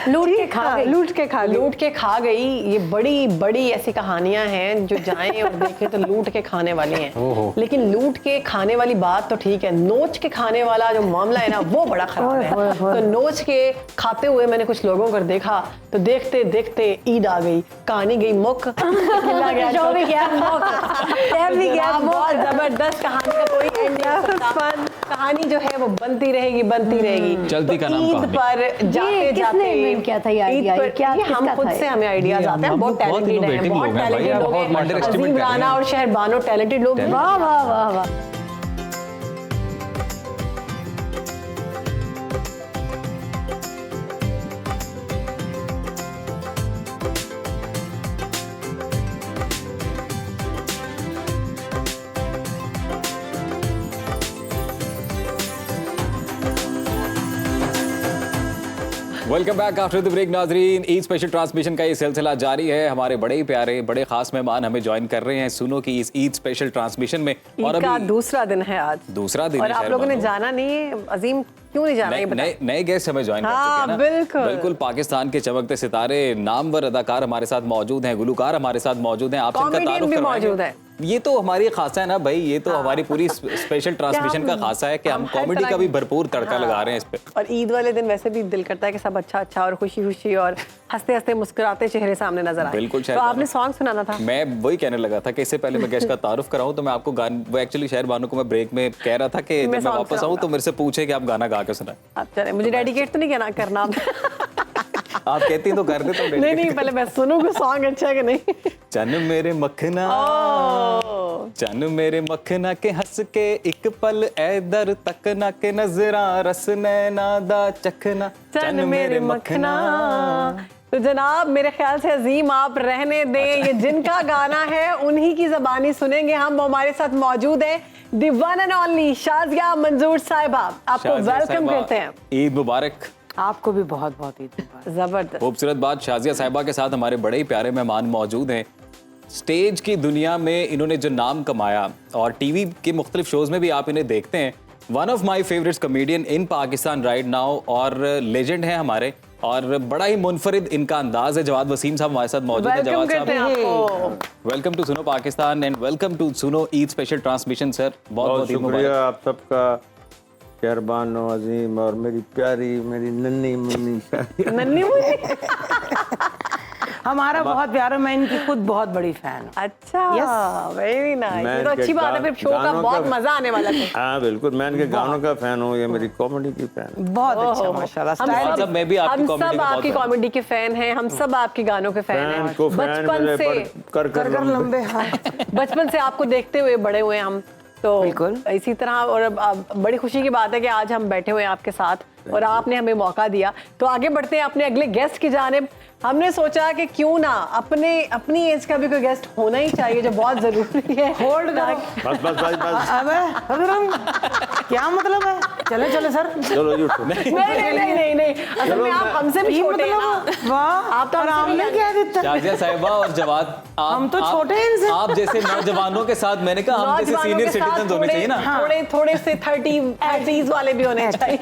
लूट के खा गई। लूट के खा गई। ये बड़ी बड़ी ऐसी कहानियां हैं जो जाएं और देखें तो लूट के खाने वाली हैं। लेकिन लूट के खाने वाली बात तो ठीक है, नोच के खाने वाला जो मामला है ना, वो बड़ा खराब है। तो नोच के खाते हुए मैंने कुछ लोगों को देखा, तो देखते देखते ईद आ गई, कहानी गई मुक, खिला गया शो भी गया मुक, टैब भी गया मुक। बहुत जबरदस्त कहानी का कोई एंड नहीं होता। कहानी जो है वो बनती रहेगी। चलती का नाम ईद कहानी। पर जाते किसने invent किया था ये आइडिया? ये क्या, ये हम किसका खुद था से ये? हमें आइडियाज आते हैं। हम बहुत बहुत टैलेंटेड हैं, innovative बहुत लोग हैं भाई, टैलेंटेड लोग बहुत हैं। underestimate अजीम कर रहे राना हैं। और शहरबानो टैलेंटेड लोग हैं। वाह वाह वाह वाह। Welcome back after the break नाजरीन। ईद स्पेशल ट्रांसमिशन का ये सिलसिला जारी है। हमारे बड़े ही प्यारे बड़े खास मेहमान हमें ज्वाइन कर रहे हैं सुनो की इस ईद स्पेशल ट्रांसमिशन में। ईद का दूसरा दिन है आज, दूसरा दिन और है आप लोगों ने शहरबानो। जाना नहीं है। अजीम क्यों नहीं जाना, ये बताइए। नए गेस्ट हमें ज्वाइन कर हाँ, चुके हैं ना। बिल्कुल। पाकिस्तान के चमकते सितारे, नामवर अदाकार हमारे साथ मौजूद हैं, गुलकार हमारे साथ मौजूद हैं। आप कॉमेडियन भी मौजूद है। ये तो हमारी खासा है ना भाई, ये तो हमारी पूरी स्पेशल ट्रांसमिशन का खासा है कि हम हर कॉमेडी तरह का भी की- भरपूर तड़का लगा रहे हैं इस पे। और ईद वाले दिन वैसे भी दिल करता है कि सब अच्छा अच्छा और खुशी खुशी और हंसते हंसते मुस्कुराते चेहरे सामने नजर आए। बिल्कुल, तो शायद आपने सॉन्ग सुनाना था। मैं वही कहने लगा था कि इससे पहले मैं गेस्ट का तारुफ कराऊं तो मैं आपको गान, वो एक्चुअली शहर बानो को मैं ब्रेक में कह रहा था कि जब मैं song वापस आऊं सुनाऊंगा। तो मेरे से पूछे कि आप गाना गा के सुनाएं। आप चले, मुझे डेडिकेट तो नहीं करना आप कहती तो कर दे तो नहीं नहीं, पहले मैं सुनूंगा सॉन्ग अच्छा है कि नहीं। चन मेरे मखना, चन मेरे मखना के हंस के एक पल ऐदर तकना के नजरा रस नैना दा चखना चन मेरे मखना। तो जनाब मेरे ख्याल से अजीम आप रहने दें, ये जिनका गाना है उन्हीं की ज़बानी सुनेंगे हम। वो हमारे साथ मौजूद है दी वन एंड ओनली शाजिया मंजूर साहिबा, आपको शाजिया वेलकम साहिबा, कहते हैं। ईद मुबारक। आपको भी बहुत बहुत ईद मुबारक। जबरदस्त। खूबसूरत बात, शाजिया साहिबा के साथ हमारे बड़े ही प्यारे मेहमान मौजूद हैं। स्टेज की दुनिया में इन्होंने जो नाम कमाया और टीवी के मुख्तलिफ शोज में भी आप इन्हें देखते हैं। One of my favourite comedian in Pakistan right now और लेजेंड हैं हमारे, और बड़ा ही मुनफरिद इनका अंदाज है। जवाद वसीम साहब हमारे साथ मौजूद हैं। वेलकम जवाद करते हैं साहब, आपको। वेलकम टू सुनो पाकिस्तान एंड वेलकम टू सुनो ईद स्पेशल ट्रांसमिशन सर। बहुत बहुत बहुत ईद शुक्रिया मुबारक। आप सबका, शेरबान अजीम और मेरी प्यारी मेरी नन्ही मुन्नी शादी। नन्ही मुझे हमारा बहुत प्यारा, मैं इनकी खुद बहुत बड़ी फैन हूँ। अच्छा, वेरी नाइस। मैं ये तो इनके अच्छी बात है, फिर शो का गानों बहुत का- मजा आने वाला है। हाँ बिल्कुल, मैं इनके गानों का फैन हूँ, ये मेरी कॉमेडी की फैन है। बहुत अच्छा माशाल्लाह। हम स्टाइल सब मैं भी आपकी हम कॉमेडी सब का बहुत आपकी fan हूं। कॉमेडी के फैन हैं, हम सब आपके गानों के फैन फैन हैं। को फैन बचपन मेरे से कर कर लंबे। बचपन से आपको देखते हुए बड़े हुए हम तो बिल्कुल। इसी तरह। और अब बड़ी खुशी की बात है कि आज हम बैठे हुए हैं आपके साथ और आपने हमें मौका दिया। तो आगे बढ़ते हैं अपने अगले गेस्ट की जानिब। हमने सोचा कि क्यों ना अपनी एज का भी कोई गेस्ट होना ही चाहिए, जो बहुत जरूरी है। होल्ड बस बस बस बस अबे क्या मतलब है? चले चले सर। चलो जी उठो। नहीं नहीं नहीं नहीं नहीं, असल में आप हमसे भी ये छोटे हैं ना। मतलब वाह, आप तो और हमसे भी आपने young क्या हैं। देता? शाजिया साहिबा और जवाद, हम तो छोटे हैं इनसे। आप जैसे नौजवानों के साथ, मैंने कहा हम जैसे नौजवानों सीनियर के साथ सिटीजन होने चाहिए ना। थोड़े थोड़े से 30s वाले भी होने चाहिए।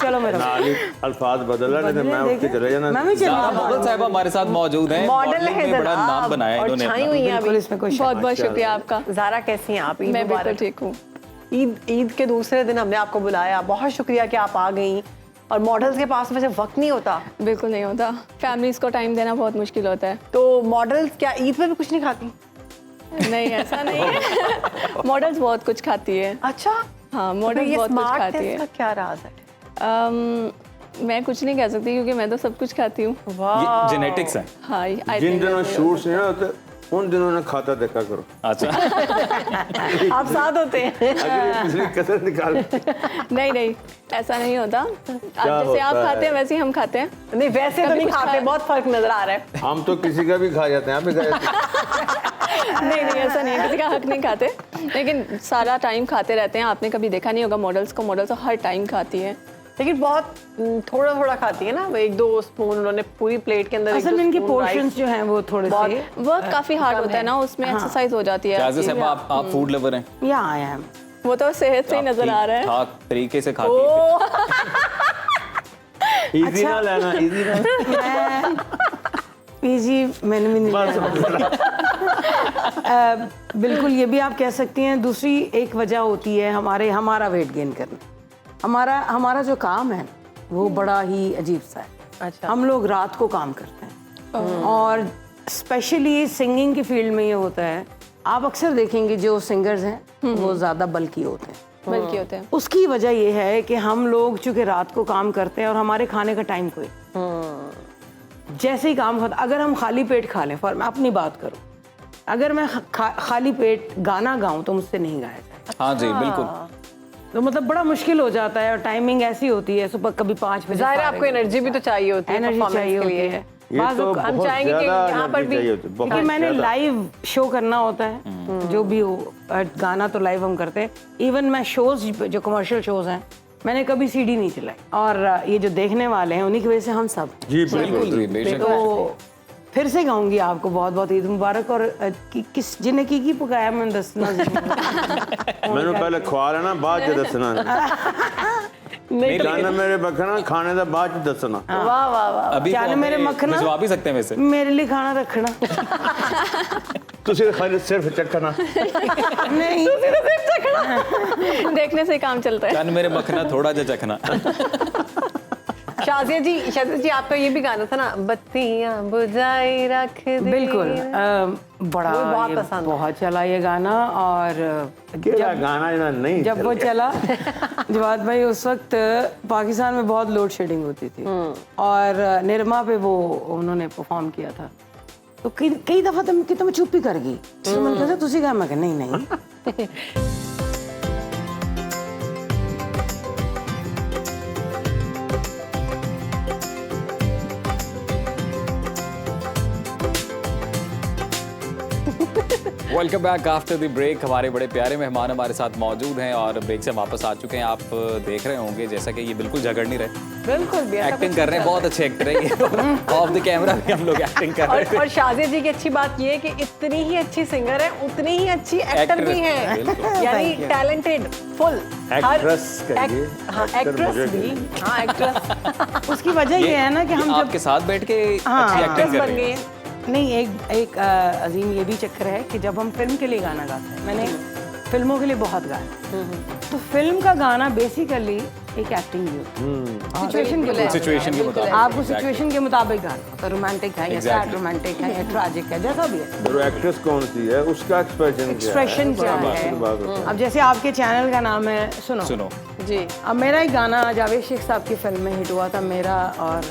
चलो मेरा नाली अल्फाज बदला नहीं तो मैं उठ के चले जाना। मैं भी चली ज़ारा जाऊँ। मुगल साहिबा हमारे साथ मॉडूद हैं। मॉडल मॉडलिंग है में बड़ा नाम जनाब, बनाया और इन्होंने छाई अपना। हुई हैं बिल्कुल, अभी। इसमें कोई शक बहुत बहुत शुक्रिया आपका। ज़ारा कैसी हैं आप? ईद मैं बिल्कुल मुबारक। ठीक हूँ। ईद के दूसरे दिन हमने आपको बुलाया, बहुत शुक्रिया कि आप आ गई। और मॉडल्स के पास वैसे वक्त नहीं होता, बिल्कुल नहीं होता, फैमिलीज को टाइम देना बहुत मुश्किल होता है। तो मॉडल्स क्या ईद पे भी कुछ नहीं खाती? नहीं ऐसा नहीं है। मॉडल्स बहुत कुछ खाती है। अच्छा, हाँ, तो मॉडल ये बहुत कुछ स्मार्ट खाती है। इसका क्या राज है? मैं कुछ नहीं कह सकती क्योंकि मैं तो सब कुछ खाती हूँ। वाह, ये जेनेटिक्स है। हाँ, I जिन think दिनों that's शूट्स नहीं होते उन दिनों ने खाता देखा करो। अच्छा। आप साथ होते हैं। अगर ये पिछली कसर निकाल नहीं नहीं, ऐसा नहीं होता। आप जैसे होता आप खाते हैं है? वैसे ही हम खाते हैं। नहीं वैसे तो कभी नहीं कुछ खाते, खाया- बहुत फर्क नजर आ रहा है। हम तो किसी का भी खा जाते हैं, आप भी खा जाते हैं। नहीं नहीं, ऐसा नहीं है, किसी का हक नहीं खाते, लेकिन सारा टाइम खाते रहते हैं। आपने कभी देखा नहीं होगा मॉडल्स को, मॉडल्स तो हर टाइम खाती है। लेकिन बहुत थोड़ा थोड़ा खाती है ना, 1-2 स्पून उन्होंने पूरी प्लेट के अंदर। असल में इनके पोर्शंस जो हैं वो थोड़े से वर्क काफी हार्ड होता है ना, उसमें एक्सरसाइज हो जाती है शाजिया आपकी। साहिबा, आप फूड लवर हैं। या आई एम। वो तो सेहत से ही नजर आ रहा है। ठाक तरीके से खाती है। इजी ना लेना, इजी ना। पीजी मैंने भी नहीं लिया। बिल्कुल, ये भी आप कह सकती हैं। दूसरी एक वजह होती है हमारा वेट गेन करना। हमारा जो काम है वो बड़ा ही अजीब सा है। अच्छा। हम लोग रात को काम करते हैं और स्पेशली सिंगिंग की फील्ड में ये होता है। आप अक्सर देखेंगे जो सिंगर्स हैं वो ज़्यादा बल्की होते हैं। बल्कि होते हैं। उसकी वजह ये है कि हम लोग चूंकि रात को काम करते हैं और हमारे खाने का टाइम कोई जैसे ही काम होता, अगर हम खाली पेट खा लें, फॉर मैं अपनी बात करूं, अगर मैं खाली पेट गाना गाऊं तो मुझसे नहीं गाया जाए। हाँ जी, बिल्कुल। तो मतलब बड़ा मुश्किल हो जाता है और टाइमिंग ऐसी होती है, सुबह कभी 5 बजे जाहिर है आपको एनर्जी भी तो चाहिए होती है, एनर्जी performance चाहिए के होती लिए। है। ये बाज़ तो औक़ात हम बहुत चाहेंगे कि ज़्यादा यहाँ पर एनर्जी भी- चाहिए होती है, बहुत क्योंकि मैंने ज़्यादा। लाइव शो करना होता है, जो भी हो, गाना तो लाइव हम करते हैं। इवन मैं शोज जो कमर्शियल शोज हैं मैंने कभी सीडी नहीं चलाई, और ये जो देखने वाले हैं उन्हीं की वजह से हम सब। जी बिल्कुल जी, बेशक। तो फिर से कहूँगी आपको बहुत बहुत ईद मुबारक। और किस जिन्हें की पकाया मैंने दसना मैंने पहले खुआ लेना, बाद च दसना। नहीं जाना मेरे मखना खाने का बाद च दसना। वाह वाह वाह। अभी जाने मेरे मखना। भिजवा भी सकते हैं वैसे। मेरे लिए खाना रखना। तुझे खाली सिर्फ चखना। नहीं देखने से ही काम चलता है। जान मेरे मखना थोड़ा जा चखना। शाजिया जी आपका ये भी गाना था ना, बत्तियां बुझाई रख दी। बिल्कुल बड़ा वो बहुत ये पसंद है। बहुत चला ये गाना। और केड़ा गाना इना नहीं जब वो चला जवाद भाई, उस वक्त पाकिस्तान में बहुत लोड शेडिंग होती थी और निरमा पे वो उन्होंने परफॉर्म किया था। तो कई दफा तो मैं चुप ही कर गई। तो मैंने कहा तुसी गा, मैं कहा नहीं नहीं। Welcome back after the break. हमारे बड़े प्यारे मेहमान हमारे साथ मौजूद हैं और ब्रेक से वापस आ चुके हैं। आप देख रहे होंगे जैसा कि ये बिल्कुल झगड़ नहीं रहे, बिल्कुल भी ऐसा एक्टिंग कुछ कर रहे हैं, बहुत अच्छे एक्टर हैं ये। ऑफ द कैमरा भी हम लोग एक्टिंग कर रहे थे। और शाजिया जी की अच्छी बात ये है कि इतनी ही अच्छी सिंगर है, उतनी ही अच्छी एक्टर भी है, बिल्कुल। यानी टैलेंटेड फुल। Actress कहिए, हाँ actor एक्ट्रेस मुझे भी, हाँ एक्ट्रेस उसकी वजह ये है ना कि हम जब आपके साथ बैठ के अच्छी एक्टिंग कर बन रहे गई हैं। है। नहीं एक अजीम ये भी चक्कर है कि जब हम फिल्म के लिए गाना गाते हैं, मैंने फिल्मों के लिए बहुत गाया, तो फिल्म का गाना बेसिकली एक एक्टिंग ही होती है। सिचुएशन के लिए, सिचुएशन के मुताबिक आपको सिचुएशन के मुताबिक गाना होता है। रोमांटिक है या सैड रोमांटिक है या ट्रैजिक है, जैसा भी है। जो एक्ट्रेस कौन सी है उसका एक्सप्रेशन क्या है। अब जैसे आपके चैनल का नाम है सुनो सुनो जी। अब मेरा एक गाना जावेद शेख साहब की फिल्म में हिट हुआ था, मेरा और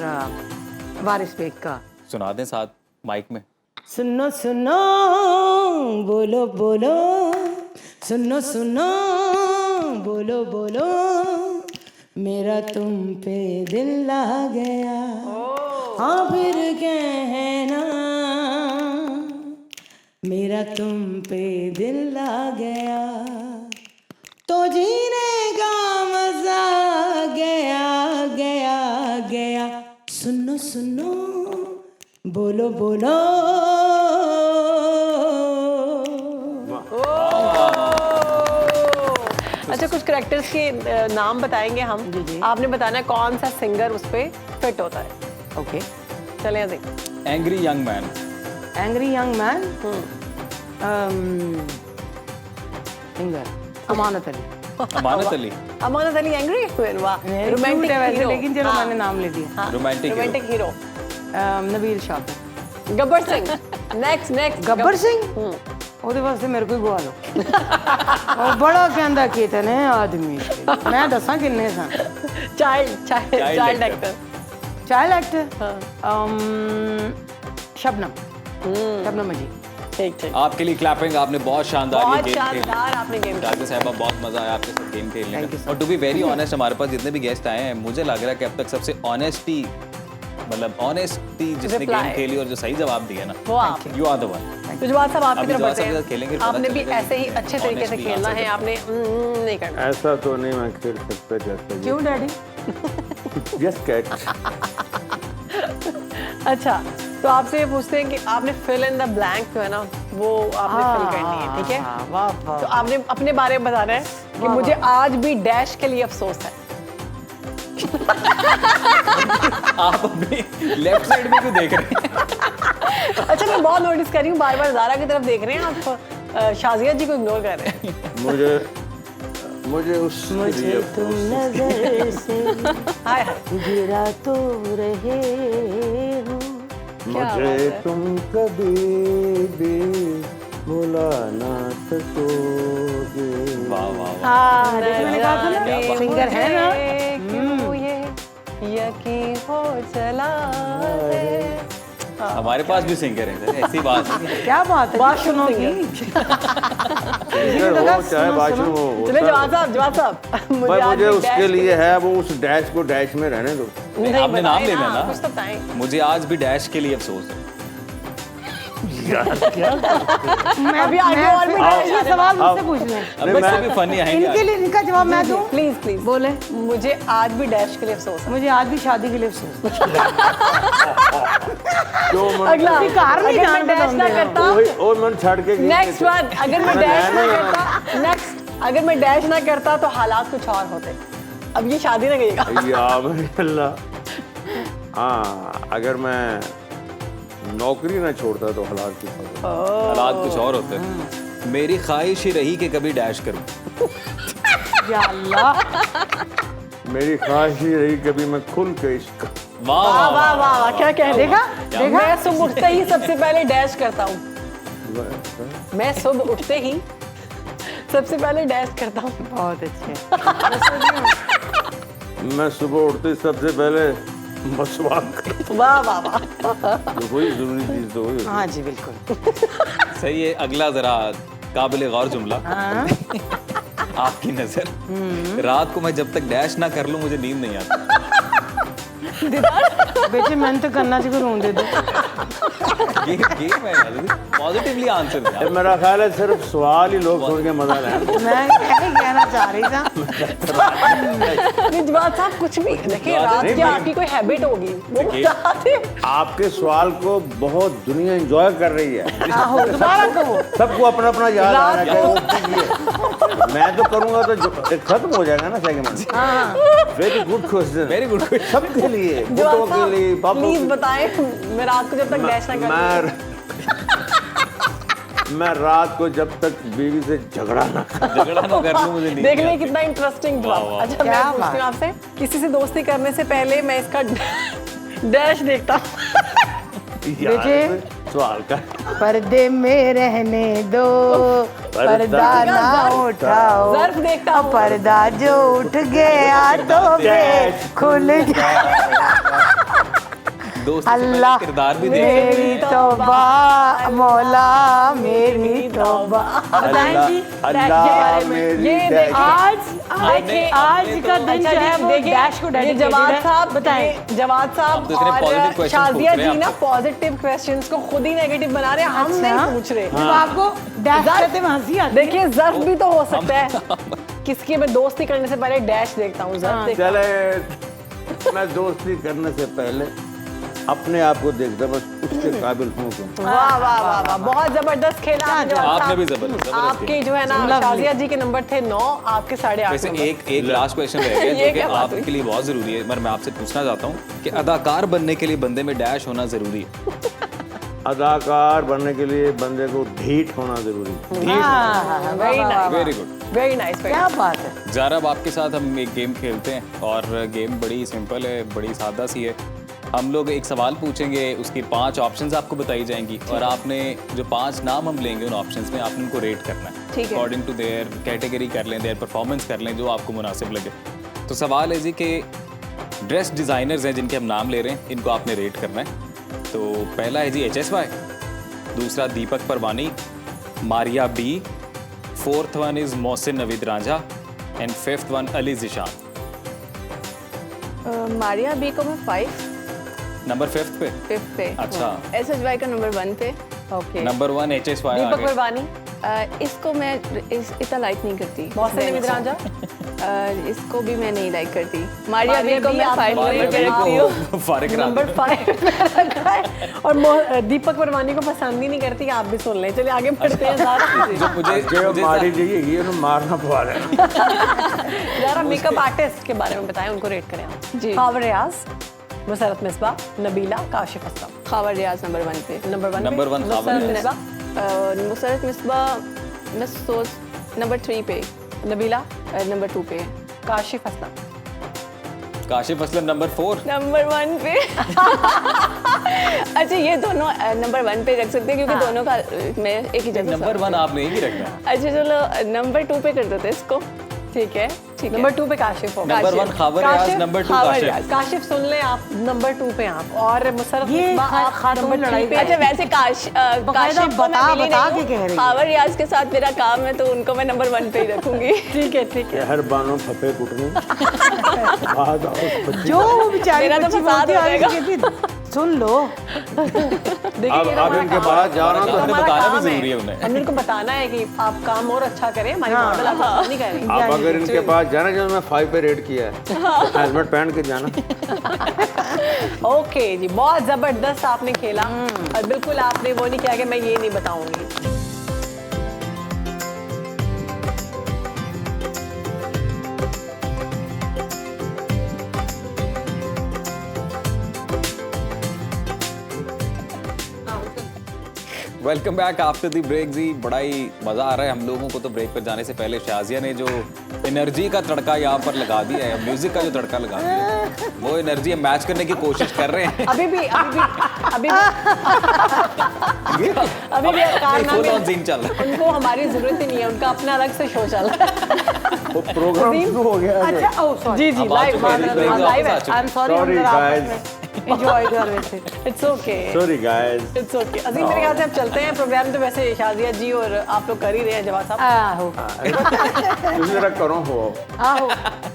वारिस बेग का। सुना दें साथ माइक में। सुनो सुनो बोलो बोलो, सुनो सुनो बोलो बोलो, मेरा तुम पे दिल लग गया। हाँ फिर कहना, मेरा तुम पे दिल लग गया, तो जीने का मजा गया गया गया। सुनो सुनो बोलो बोलो। अच्छा, कुछ कैरेक्टर्स के नाम बताएंगे हम। जी। आपने बताना है कौन सा सिंगर उस पे फिट होता है। ओके। चलें अजी। Angry young man. Angry young man, singer Amanat Ali. Amanat Ali. Amanat Ali angry, वाह। रोमांटिक हीरो, लेकिन चलो मैंने नाम ले दिया। Romantic hero Nabeel Shah. Gabbar Singh. Next Gabbar Singh ਉਹਦੇ ਵਾਸਤੇ ਮੇਰੇ ਕੋਈ ਗਵਾ ਲਓ। ਉਹ ਬੜਾ ਕਹਿੰਦਾ ਕਿਤਨੇ ਆਦਮੀ थे। मैं दसा किन्ने सन। Child actor. Child actor Shabnam अजी। ठीक। आपके लिए क्लैपिंग। आपने बहुत शानदार ये बहुत गेम खेला। शानदार आपने गेम राजा साहबा, बहुत मजा आया आपके साथ गेम खेलने में। और टू बी वेरी ऑनेस्ट, हमारे पास जितने भी गेस्ट आए हैं, मुझे लग रहा है कि अब तक सबसे ऑनेस्टी जिसने Reply. गेम खेली और जो सही जवाब दिया ना, वो आप। You are the one. जुजवाद साहब आपकी अभी तरफ जुजवाद बढ़ते साहब के हैं। साथ खेलेंगे, पता आपने भी चलेगा ऐसे ही कि अच्छे तरीके से honestly खेलना answer है, आपने नहीं करना। ऐसा तो नहीं मैं खेल सकता जैसे क्यों डैडी? Just cat. अच्छा, तो आपसे ये पूछते हैं कि आपने फिल इन द ब्लैंक जो है ना, वो आपने फिल करनी है, ठीक है? वाह वाह। तो आपने अपने बारे में बताना है कि मुझे आज भी डैश के लिए अफसोस है। आप अपनी लेफ्ट साइड में क्यों देख रहे हैं? अच्छा, मैं बहुत नोटिस कर रही हूँ, बार-बार ज़ारा की तरफ देख रहे हैं आप। शाजिया जी को इग्नोर कर रहे हैं। मुझे तुम नजर से हाय गिरा तो रहे हो। मुझे तुम कभी भी भुला ना सकोगे। वाह वाह। मैंने कहा था ना सिंगर है ना। क्यों ये यकीन हो चला है। हमारे पास भी सिंगर हैं, ऐसी बात नहीं है। क्या बात है, बात सुनोगी। सिंगर हो चाहे बाथरूम हो। चलिए जवाब साहब पर आज मुझे भी उसके डैश लिए है वो उस डैश को डैश में रहने दो। नहीं आपने नाम बताए लेना ना। कुछ तो बताएं। मुझे आज भी डैश के लिए अफसोस है। अभी आगे और भी ये सवाल मुझसे पूछ लें। अब वैसे भी फनी आएंगे इनके लिए इनका जवाब मैं दूं। प्लीज बोले। मुझे आज भी डैश के लिए अफसोस है। मुझे आज भी शादी के लिए अफसोस। अगला, कार नहीं अगर जान मैं डैश ना करता, और मन छड़ के नेक्स्ट वन, अगर मैं डैश ना करता, तो हालात कुछ और होते। अब ये शादी ना करिएगा। या मेरे अल्लाह। हाँ, अगर मैं नौकरी ना छोड़ता तो हालात की खबर। हालात कुछ और होते हैं। मेरी ख्वाहिश ही रही कि कभी डैश करूं। या अल्लाह, मेरी ख्वाहिश ही रही कभी मैं खुल के इश्क। वाह वाह वाह वाह वाह वाह, क्या कह देखा देखा मैं सुबह उठते ही सबसे पहले डैश करता हूँ। मैं सुबह उठते ही सबसे पहले डैश करता हूँ। बहुत अच्छे। मैं सुबह उठते ही सबसे पहले मसवाक। वाह वाह वाह। तो वही जरूरी चीज तो वही। हाँ जी बिल्कुल। सही है। अगला जरा काबिल गौर जुमला। आपकी नजर, रात को मैं जब तक डैश ना कर लूं मुझे नींद नहीं आती। बेटे मैंने तो करना चाहिए, रोन दे दो। गेम है, पॉजिटिवली आंसर देना। ये मेरा ख्याल है सिर्फ सवाल ही लोग सुन के मजा लें। मैं यही कहना चाह रही था। नहीं जवाब साहब कुछ भी देखिए, रात की आपकी कोई हैबिट होगी वो बताते। आपके सवाल को बहुत दुनिया एंजॉय कर रही है। आहो, दोबारा कहो। सबको अपना अपना याद आ रहा है। मैं तो करूंगा तो खत्म हो जाएगा ना segment. Very good question. Very good. सबके लिए, बुढ़ों के लिए, पापों प्लीज के लिए। बताएं, मैं रात को जब तक डैश ना करूं। मैं रात को जब तक बीवी से झगड़ा ना कर लूं मुझे नींद देख नहीं ले आती। कितना इंटरेस्टिंग वाह, जवाब। वाह। अच्छा मैं क्या पूछती हूँ आपसे, किसी से दोस्ती करने से पहले मैं इसका डैश देखता हूँ। बेटे सवाल का पर्दे में रहने दो, पर्दा ना उठाओ। ज़र्फ देखता हूँ। पर्दा जो उठ गया तो फिर खुल गया। दोस्त से पहले अल्लाह किरदार भी देख मेरी तौबा, मौला मेरी तौबा। बताएं जी, अल्लाह मेरी ये डैश। आज का दिन जो है वो डैश को ये डेडिकेटेड जवाद है। साहब बताएं। जवाद साहब तो इतने positive और questions शाजिया पूछ रहे हैं जी ना आपसे। पॉजिटिव क्वेश्चंस को खुद ही नेगेटिव बना रहे हैं, हम नहीं पूछ रहे। जब आपको डैश करते में हंसी आती है। देखिए जर्फ भी तो हो सकता है। किसकी मैं दोस्ती करने से पहले डैश देखता हूँ, जर्फ देखता हूँ। चले, मैं दोस्ती करने से पहले अपने आप को देखता, बस उसके काबिल हूँ तुम। वाह वाह वाह वाह, बहुत जबरदस्त खेला आपने जवाद आपने साहब। भी जबरदस्त आपके जो है ना शाजिया जी के नंबर थे 9, आपके 8.5 वैसे नंबर। एक लास्ट क्वेश्चन रह गया ये जो कि क्या बात हुई? आपके लिए बहुत जरूरी है, मगर मैं आपसे पूछना चाहता हूँ कि अदाकार बनने के लिए बंदे में डैश होना जरूरी है। अदाकार बनने के लिए बंदे को ढीठ होना जरूरी है। Very nice, very good. Very nice. क्या बात है। ज़रा अब आपके साथ हम एक गेम खेलते हैं और गेम बड़ी सिंपल है, बड़ी सादा सी है। हम लोग एक सवाल पूछेंगे, उसकी 5 ऑप्शंस आपको बताई जाएंगी और आपने जो 5 नाम हम लेंगे उन ऑप्शंस में आपने उनको रेट करना है। ठीक है। अकॉर्डिंग टू देयर कैटेगरी कर लें, देयर परफॉर्मेंस कर लें, जो आपको मुनासिब लगे। तो सवाल है जी कि ड्रेस डिज़ाइनर्स हैं जिनके हम नाम ले रहे हैं, इनको आपने रेट करना है। तो पहला है जी HSY, दूसरा Deepak Perwani, Maria B, 4th one is Mohsin Naveed Ranjha and 5th one Ali Zeeshan. Maria B को मैं 5 नंबर 5th पे। 5 पे। अच्छा। SHY का नंबर 1 पे। ओके। नंबर 1 HSY आ दीपक गए। परवानी, इसको मैं इतना लाइक नहीं करती। मोहसिन नवीद रांझा, इसको भी मैं नहीं लाइक करती। मारिया बी मारिया को बी मैं आप 5 बोल पे रहे हो। रखती हूँ। फारिक नंबर रांझा। 5 पे रखा है और दीपक परवानी को पसंद ही नहीं करती। आप भी सुन लें, चलिए आगे बढ़ते हैं। जो मुझे मारी जाइए, ये मारना पड़ा है। जरा मेकअप आर्टिस्ट के बारे में बताएं, उनको रेट करें आप। जी। खावर रियाज, मुसरत मिसबा, नबीला, काशिफ असलम। खावर रियाज नंबर 1 पे। नंबर 1 नंबर 1 खावर रियाज। मुसरत मिसबा मैं सोच नंबर 3 पे। नबीला, नंबर 2 पे। काशिफ असलम। काशिफ असलम नंबर 4। नंबर 1 पे। अच्छा ये दोनों नंबर 1 पे रख सकते हैं क्योंकि दोनों का मैं एक ही जगह नंबर 1 आपने ही रखना है। अच्छा चलो नंबर 2 पे कर देते हैं इसको। ठीक है, ठीक है। नंबर 2 पे काशिफ होगा। नंबर 1 खावर रियाज, नंबर 2 खावर काशिफ। रियाज। काशिफ सुन लें आप, नंबर 2 पे आप, और मुसरत ये मिसबा आप खातून नंबर 3 लड़ाई पे। अच्छा वैसे काशिफ को मैं बता- मिली बता नहीं के कह रही हूँ। है। खावर रियाज के साथ मेरा काम है तो उनको मैं नंबर 1 पे ही रखूंगी। ठीक है, ठीक है। हर बानों फफे कुटने बाद आओ बच्ची। जो वो बेचारी मेरा तो बच्ची फसाद बोलती हो है, जाएगा। कहती, सुन लो। देखिए ये अब इनके बाद जाना तो तो हमें हमारा बताना भी काम जरूरी है उन्हें। हमने इनको बताना है कि आप काम और अच्छा करें, हमारी मॉडल आप अच्छा नहीं कर रही। अब अगर इनके पास जाना, जो मैं 5 पे रेट किया है, हेलमेट पहन के जाना। ओके जी, बहुत जबरदस्त आपने खेला और बिल्कुल आपने वो नहीं किया कि मैं ये नहीं बताऊंगी। Welcome back after the break जी। बड़ा ही मजा आ रहा है हम लोगों को। तो ब्रेक पर जाने से पहले शाजिया ने जो एनर्जी का तड़का यहाँ पर लगा दिया है, म्यूजिक का जो तड़का लगा दिया है, वो एनर्जी हम मैच करने की कोशिश कर रहे हैं। अभी भी फुल ऑन सीन चल रहा है। उनको हमारी जरूरत ही नहीं है, उनका अपना अलग से शो चल रहा है। वो प्रोग्राम शुरू हो गया है। अच्छा ओह सॉरी जी अब आ चुके हैं, break से लाइव वापस आ है। चुके आई एम सॉरी हम Sorry, जरा आपस guys. में एंजॉय कर रहे थे। It's okay, sorry guys. It's okay. Azeem मेरे ख्याल से अब चलते हैं। प्रोग्राम तो वैसे शाजिया जी और आप लोग कर ही रहे हैं जवाब साहब। आहो तुम जरा करो हो। आहो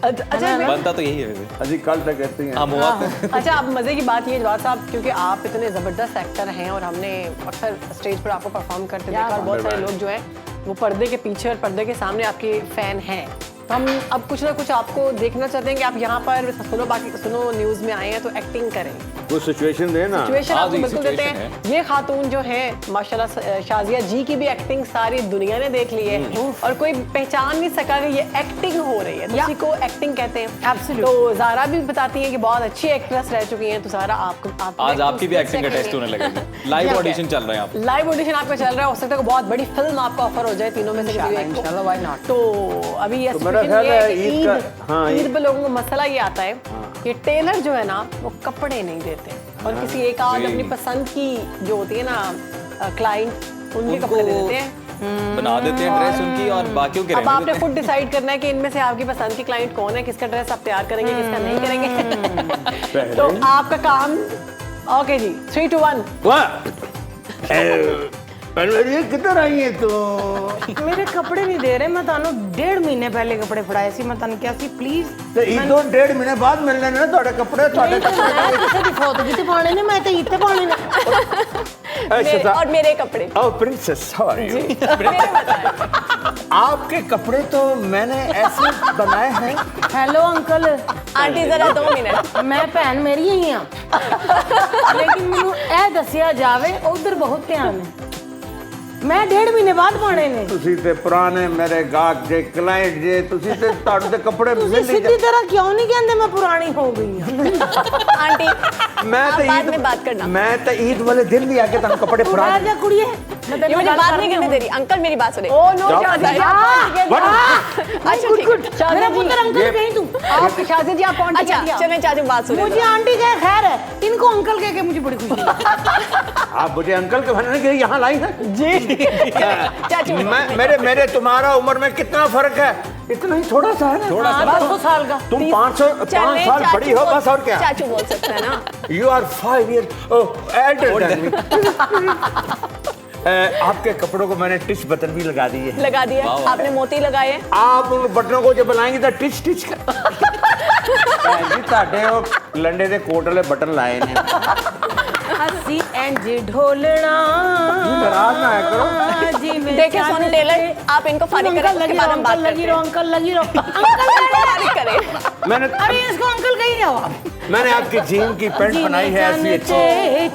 अच्छा बनता तो यही है वैसे। अजी कल तक कहती हैं। हम हुआ अच्छा, अब मजे की बात ये जवाब साहब, क्योंकि आप इतने जबरदस्त एक्टर हैं और हमने अक्सर स्टेज पर आपको परफॉर्म करते देखा और बहुत सारे लोग जो हैं वो पर्दे के पीछे और पर्दे के सामने आपके फैन हैं। तो हम अब कुछ ना कुछ आपको देखना चाहते हैं कि आप यहाँ पर सुनो न्यूज़ में आए हैं तो एक्टिंग करें। वो सिचुएशन दे ना। सिचुएशन हाँ आपको जी, बिल्कुल देते situation हैं। ये खातून जो है माशाल्लाह, शाजिया जी की भी एक्टिंग सारी दुनिया ने देख ली है और कोई पहचान नहीं सका कि ये एक्टिंग हो रही है। तो इसी को एक्टिंग कहते हैं। तो ज़ारा भी बताती है कि बहुत अच्छी एक्ट्रेस रह चुकी हैं। तो ज़ारा आप आज आपकी भी एक्टिंग का टेस्ट होने लगेगा। लाइव ऑडिशन चल रहा है यहाँ पे। लाइव ऑडिशन आपका चल रहा है। हो सकता है बहुत बड़ी फिल्म आपका ऑफर हो जाए तीनों में से किसी एक को। तो अभी ये मेरा ख्याल है ईद पे लोगों को मसला ये आता है कि टेलर जो है ना वो कपड़े नहीं देते और किसी एक आध अपनी पसंद की जो होती है ना क्लाइंट, उनके कपड़े दे देते हैं, बना देते हैं ड्रेस उनकी और बाकियों के अब रहने आपने देते हैं। खुद डिसाइड करना है कि इनमें से आपकी पसंद की क्लाइंट कौन है, किसका ड्रेस आप तैयार करेंगे, किसका नहीं करेंगे। तो आपका काम, ओके जी, 3, 2, 1। वाह किधर आई है तो मेरे कपड़े नहीं दे रहे। मैं तानू 1.5 महीने पहले कपड़े फड़ाए सी। मैं तानू क्या सी प्लीज ईदों 1.5 महीने बाद मिलने ने ਤੁਹਾਡੇ ਕੱਪੜੇ ਤੁਹਾਡੇ मैं किसे दी फोत जिते पाने ने मैं तो इत्ते पाने ने और मेरे कपड़े ओ प्रिंसेस हाउ आर यू। आपके कपड़े तो मैंने ऐसे बनाए हैं। हेलो अंकल आंटी जरा 2 मिनट। मैं भैन मेरी ही हाँ लेकिन मैनू ए दसिया जावे उधर बहुत ध्यान है। मैं 1.5 महीने बाद पाने ने। ਤੁਸੀਂ ਤੇ ਪੁਰਾਣੇ ਮੇਰੇ ਗਾਹਕ ਜੇ ਕਲਾਇੰਟ ਜੇ ਤੁਸੀਂ ਤੇ ਤੁਹਾਡੇ ਤੇ ਕੱਪੜੇ ਤੁਸੀਂ ਮਿਲ सीधी तरह क्यों नहीं कहते मैं पुरानी हो गई हूं। आंटी मैं आप तो बाद ईद में बात करना। मैं तो ईद वाले दिन भी आके तुम कपड़े फड़ा पुराना जा कुड़िए ये मुझे बात नहीं करने दे रही। अंकल मेरी बात सुने। ओ नो जाओ। शादी अच्छा ठीक है। मेरा पुत्र अंकल कहीं तू आपकी शादी जी आप कौन अच्छा चलें चाची बात सुने। मुझे आंटी का खैर है, इनको अंकल कह के मुझे बड़ी खुशी है। आप मुझे अंकल के बनने के लिए यहाँ लाई हैं चाचू मेरे तुम्हारा उम्र में कितना फर्क है? इतना ही थोड़ा सा है ना। थोड़ा सा 500 साल का। तुम 5 साल बड़ी हो बस, और क्या। चाचू बोल सकते हैं ना। You are 5 years elder than me. आपके कपड़ों को मैंने टिच बटन भी लगा दिए हैं। लगा दिया आपने मोती लगाए। आप उन बटनों को जब बनाएंगे तो टिच टिच जी ਤੁਹਾਡੇ ਉਹ ਲੰਡੇ ਦੇ ਕੋਟ ਵਾਲੇ ਬਟਨ ਲਾਏ ਨੇ। हसी एंड ढोलना नाराज ना आया करो। जी में देखिए सोनू टेलर आप इनको फारिग करें उसके बाद हम बात करते हैं। अंकल लगी रहो अंकल फारिग करें। मैंने अरे इसको अंकल कहीं जाओ आप। मैंने आपकी जीन की पैंट बनाई है ऐसी अच्छी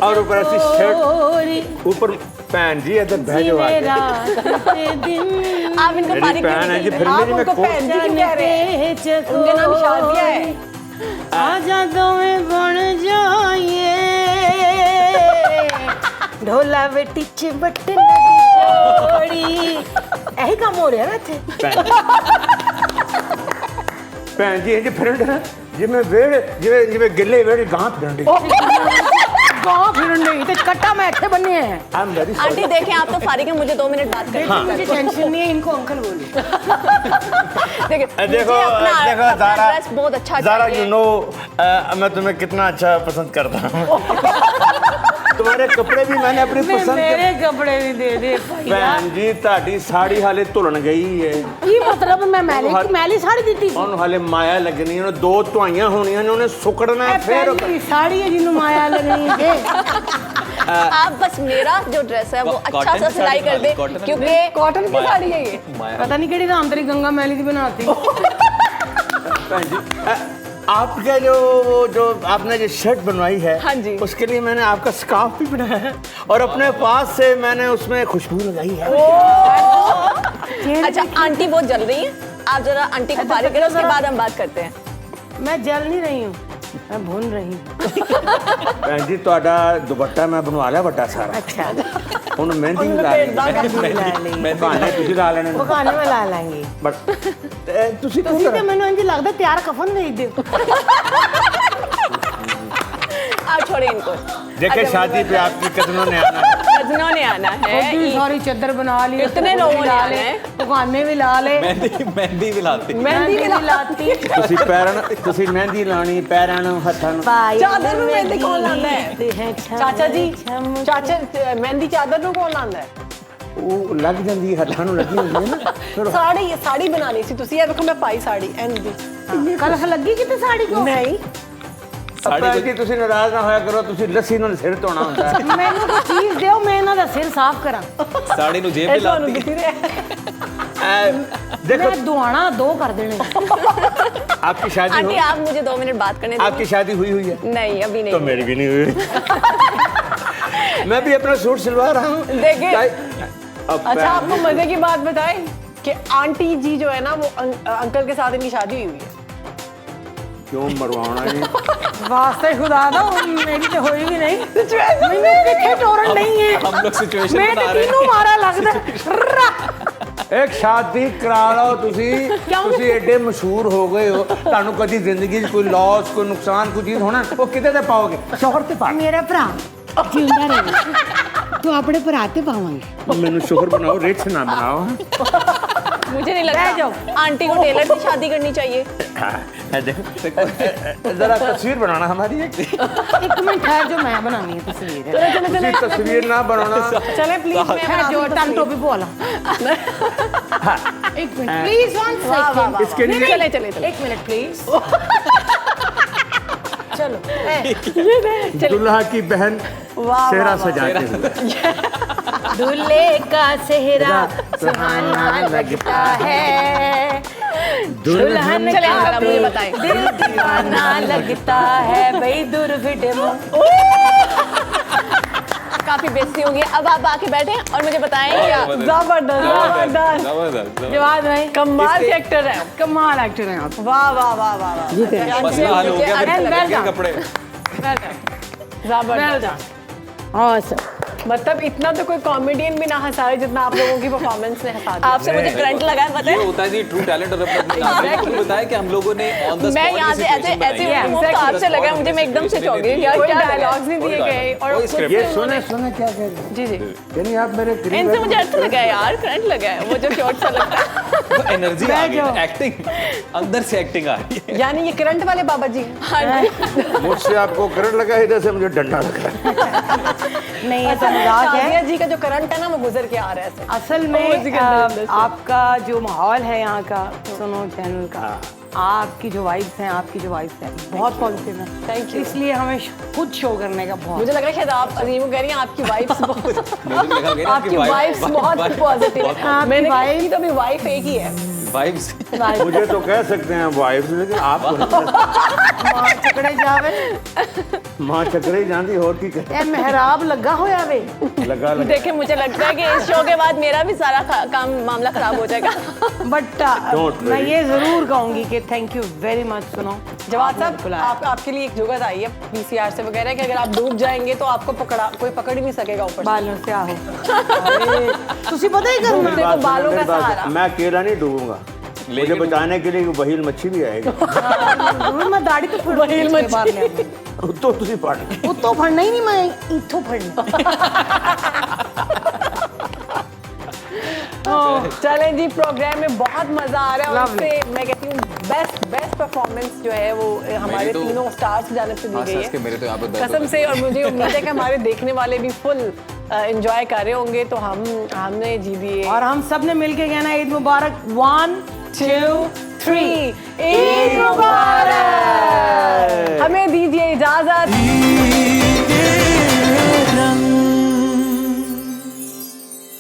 और ऊपर ऐसी शर्ट ऊपर पैंट जी इधर भेजो आगे। आप इनको मेरी फारिग पैन है जी करें। फिर आप मेरी मैं उनको कोट बहन जी क्यों कह रहे हैं? उनके नाम शादिया है। आजा दोवें बन जाइए ढोला वे टिच बटन जोड़ी यही काम हो रहा है ना ਭੈਣ ਜੀ ਇਹ ਫਿਰਨ ਦੇ ਜਿਵੇਂ ਵੇੜ ਜਿਵੇਂ ਗਿੱਲੇ ਵੇੜ ਗਾਂ ਫਿਰਨ ਦੇ। गाँव फिरन नहीं तो कट्टा में इतने बने हैं। आई एम वेरी आंटी देखें आप तो फारिग हैं, मुझे 2 मिनट बात करनी है। मुझे टेंशन नहीं है, इनको अंकल बोलो। देखिए देखो मुझे अपना देखो ज़ारा ड्रेस बहुत अच्छा ज़ारा चाहिए। यू नो मैं तुम्हें कितना अच्छा पसंद करता हूँ। तुम्हारे कपड़े भी मैंने अपनी पसंद के। मेरे कपड़े भी दे दे ਭੈਣ ਜੀ ਤੁਹਾਡੀ ਸਾੜੀ ਹਾਲੇ ਧੁਲਣ ਗਈ ਹੈ। की मतलब मैं मैली साड़ी दी थी। ਉਹਨੂੰ ਹਾਲੇ ਮਾਇਆ ਲੱਗਣੀ ਹੈ, ਉਹਨੇ 2 ਧੁਆਈਆਂ ਹੋਣੀਆਂ ਨੇ, ਉਹਨੇ ਸੁੱਕਣਾ ਹੈ, ਫਿਰ पहली साड़ी है जिन्हों माया लगनी है। आप बस मेरा जो ड्रेस है वो अच्छा सा सिलाई कर दे क्योंकि कॉटन की साड़ी है ये। पता नहीं केड़ी राम तेरी गंगा मैली दी बनाती। भैन जी आपका जो आपने जो शर्ट बनवाई है हाँ जी। उसके लिए मैंने आपका स्कार्फ भी बनाया है और अपने पास से मैंने उसमें खुशबू लगाई है। अच्छा आंटी बहुत जल रही है, आप जरा आंटी को फारिग करें उसके बाद हम बात करते हैं। मैं जल नहीं रही हूँ, मैं भून रही हूँ। भैन जी ਤੁਹਾਡਾ ਦੁਪੱਟਾ मैं बनवा लिया बड़ा सारा। अच्छा ਹੁਣ ਮਹਿੰਦੀ ਵੀ ਲਾ ਲੈਣੀ ਬਹਾਨੇ ਤੁਸੀਂ ਲਾ ਲੈਣੇ ਨੇ। ਬਹਾਨੇ ਮੈਂ ਲਾ ਲਾਂਗੀ ਬਟ ਤੁਸੀਂ ਕਿਉਂ ਤੁਸੀਂ ਤੇ ਮੈਨੂੰ ਇੰਜ ਲੱਗਦਾ ਤਿਆਰ ਕਫਨ भेज ਦਿਓ आप छोड़िए इनको। देखे शादी पे आपकी कदमों ने आना है। कजनों ने आना है। सारी चादर बना ली इतने लोगों ने आना है। बहाने भी ला ले मेहंदी भी लाती मेहंदी भी लाती ਤੁਸੀਂ ਤੁਸੀਂ ਮਹਿੰਦੀ ਲਾਣੀ ਪੈਰਾਂ ਨੂੰ ਹੱਥਾਂ ਨੂੰ। ਚਾਦਰ ਨੂੰ ਮਹਿੰਦੀ ਕੌਣ ਲਾਉਂਦਾ ਹੈ? ਚਾਚਾ ਜੀ, ਚਾਚਾ ਮਹਿੰਦੀ ਚਾਦਰ ਨੂੰ ਕੌਣ ਲਾਉਂਦਾ ਹੈ? ਉਹ ਲੱਗ ਜਾਂਦੀ ਹੈ, ਹੱਥਾਂ ਨੂੰ ਲੱਗੀ ਹੁੰਦੀ ਹੈ ਨਾ ਫਿਰ ਸਾੜੀ ਬਣਾਣੀ ਸੀ ਤੁਸੀਂ। ਇਹ ਵੇਖੋ ਮੈਂ ਪਾਈ ਸਾੜੀ ਐਂਡ ਦੀ। ਕਲਖ ਲੱਗੀ ਕਿਤੇ ਸਾੜੀ ਕੋ ਨਹੀਂ ਸਾੜੀ ਜੀ ਤੁਸੀਂ ਨਾਰਾਜ਼ ਨਾ ਹੋਇਆ ਕਰੋ, ਤੁਸੀਂ ਲੱਸੀ ਨਾਲ ਸਿਰ ਧੋਣਾ ਹੁੰਦਾ ਹੈ। ਮੈਨੂੰ ਕੋਈ ਚੀਜ਼ ਦਿਓ ਮੈਂ ਇਹਨਾਂ ਦਾ ਸਿਰ ਸਾਫ਼ ਕਰਾਂ साड़ी नु जेब ਇਹ भी ਤੁਹਾਨੂੰ लाती ਕਿੱਥੇ ਰਿਹਾ? देखो मैं दुआना दो कर देने आपकी शादी आंटी हो आप मुझे 2 मिनट बात करने आपकी शादी हुई है? दीजिए। नहीं अभी तो नहीं। मेरी भी नहीं हुई। मैं भी अपना सूट सिलवा रहा हूँ। देखिए। अब अच्छा आपको मजे की बात बताएं कि आंटी जी जो है ना वो अंकल के साथ इनकी शादी हुई है। क्यों मरवाना है? वास्ते खुदा दा मेरी तो होई भी नहीं मैंने किथे टोरन नहीं है हम लोग सिचुएशन मैं बना तो रहे तीनों हैं मारा लगदा एक शादी करा लो ਤੁਸੀਂ ਐਡੇ ਮਸ਼ਹੂਰ ਹੋ ਗਏ ਹੋ, ਤੁਹਾਨੂੰ ਕਦੀ ਜ਼ਿੰਦਗੀ 'ਚ ਕੋਈ ਲਾਸ ਕੋਈ ਨੁਕਸਾਨ ਕੋਈ ਚੀਜ਼ ਹੋਣਾ ਉਹ ਕਿਤੇ ਤੇ ਪਾਓਗੇ? ਸ਼ੋਹਰ ਤੇ ਪਾ। मेरा भरा जिंदा रहे तो अपने भरा ते पावांगे ਮੈਨੂੰ ਸ਼ੋਹਰ ਬਣਾਓ, ਰਿਚ ਨਾ ਬਣਾਓ। मुझे नहीं लगता आंटी को टेलर से शादी करनी चाहिए। देखो जरा तस्वीर बनाना हमारी एक एक मिनट ठहर जो मैं बनानी है तस्वीर ਤੁਸੀਂ तस्वीर ना बनाना। चले प्लीज मैं जो टन टोपी बोला एक मिनट प्लीज वन सेकंड इसके लिए चले चले चले। एक मिनट प्लीज चलो दुल्हा की बहन सेहरा सजाते हुए दूल्हे का सेहरा सुहाना लगता है दुल्हन चले का आप मुझे बताएं। दिल दीवाना लगता है भाई दुर्विडम काफी बेइज्जती होगी। अब आप आके बैठे और मुझे बताएं क्या। जबरदस्त जबरदस्त जवाब भाई कमाल के एक्टर है। कमाल एक्टर हैं आप वाह वाह वाह वाह वाह मसला हल हो गया फिर And well लग गए done. कपड़े जबरदस्त। awesome मतलब इतना तो कोई कॉमेडियन भी ना हंसाए जितना आप लोगों की परफॉर्मेंस ने हंसा दिया। आपसे मुझे करंट लगा है पता ये है। होता है जी ट्रू टैलेंट और अपना बताया कि हम लोगों ने ऑन द मैं यहाँ से ऐसे ऐसे मुंह तो आपसे लगा मुझे मैं एकदम से चौंक गई यार कोई क्या डायलॉग्स नहीं दिए गए और कोई खुद script से ये उन्होंने- सुने क्या कह रहे हैं? जी जी यानी आप मेरे करीब इनसे हैं। मुझे अच्छा लगा है यार करंट लगा है वो जो क्यूट सा लगता है। एनर्जी आ गई एक्टिंग अंदर से एक्टिंग आ रही है यानी ये करंट वाले बाबा जी हैं। हाँ जी। मुझसे आपको करंट लगा है, इधर से मुझे डंडा लगा है। नहीं ऐसा मजाक है शादिया जी का जो करंट है ना वो गुजर के आ रहा है ऐसे। असल में आपका जो माहौल है यहाँ का सुनो चैनल का आपकी जो वाइब्स हैं आपकी जो वाइब्स हैं बहुत पॉजिटिव है Thank you. इसलिए हमें खुद शो करने का बहुत मुझे लगा शायद आप अजीम को कह रही हैं आपकी वाइब्स बहुत मुझे लगा कि आपकी वाइब्स बहुत पॉजिटिव है। आपकी मैंने कहा vibe- कि तो अभी वाइफ एक ही है। वाइब्स मुझे तो कह सकते हैं वाइफ, लेकिन आप मां चकड़े जावे मां चक्रे जाती और की ए मेहराब लगा होया वे लगा लगा देखिए मुझे लगता है कि इस शो के बाद मेरा भी सारा काम मामला खराब हो जाएगा। बट Don't मैं worry. ये जरूर कहूंगी कि थैंक यू वेरी मच सुनो जवाब आपने साहब आपके लिए एक जुगत आई है पीसीआर से वगैरह कि अगर आप डूब जाएंगे तो आपको कोई पकड़ ही नहीं सकेगा ऊपर से। बालों से आहो तुसी पता ही करना देखो बालों का सहारा। मैं अकेला नहीं डूबूंगा, मुझे बचाने के लिए बहील मच्छी भी आएगी। जरूर मैं दाढ़ी तो फड़ बहील मच्छी। तो तुसी पढ़ उत्तो फड़ना ही नहीं मैं इथों फड़ना चलें जी प्रोग्राम में बहुत मजा आ रहा है और इससे मैं कहती हूँ बेस्ट परफॉर्मेंस जो है वो हमारे तो- तीनों स्टार्स की जानिब से दी हाँ, गई सच के मेरे तो यहाँ पे है दर्द कसम से। और मुझे उम्मीद है कि हमारे देखने वाले भी फुल एंजॉय कर रहे होंगे। तो हमने जी दिए और हम सब ने मिलके कहना ईद मुबारक 1 2 3 ईद मुबारक। हमें दीजिए इजाजत।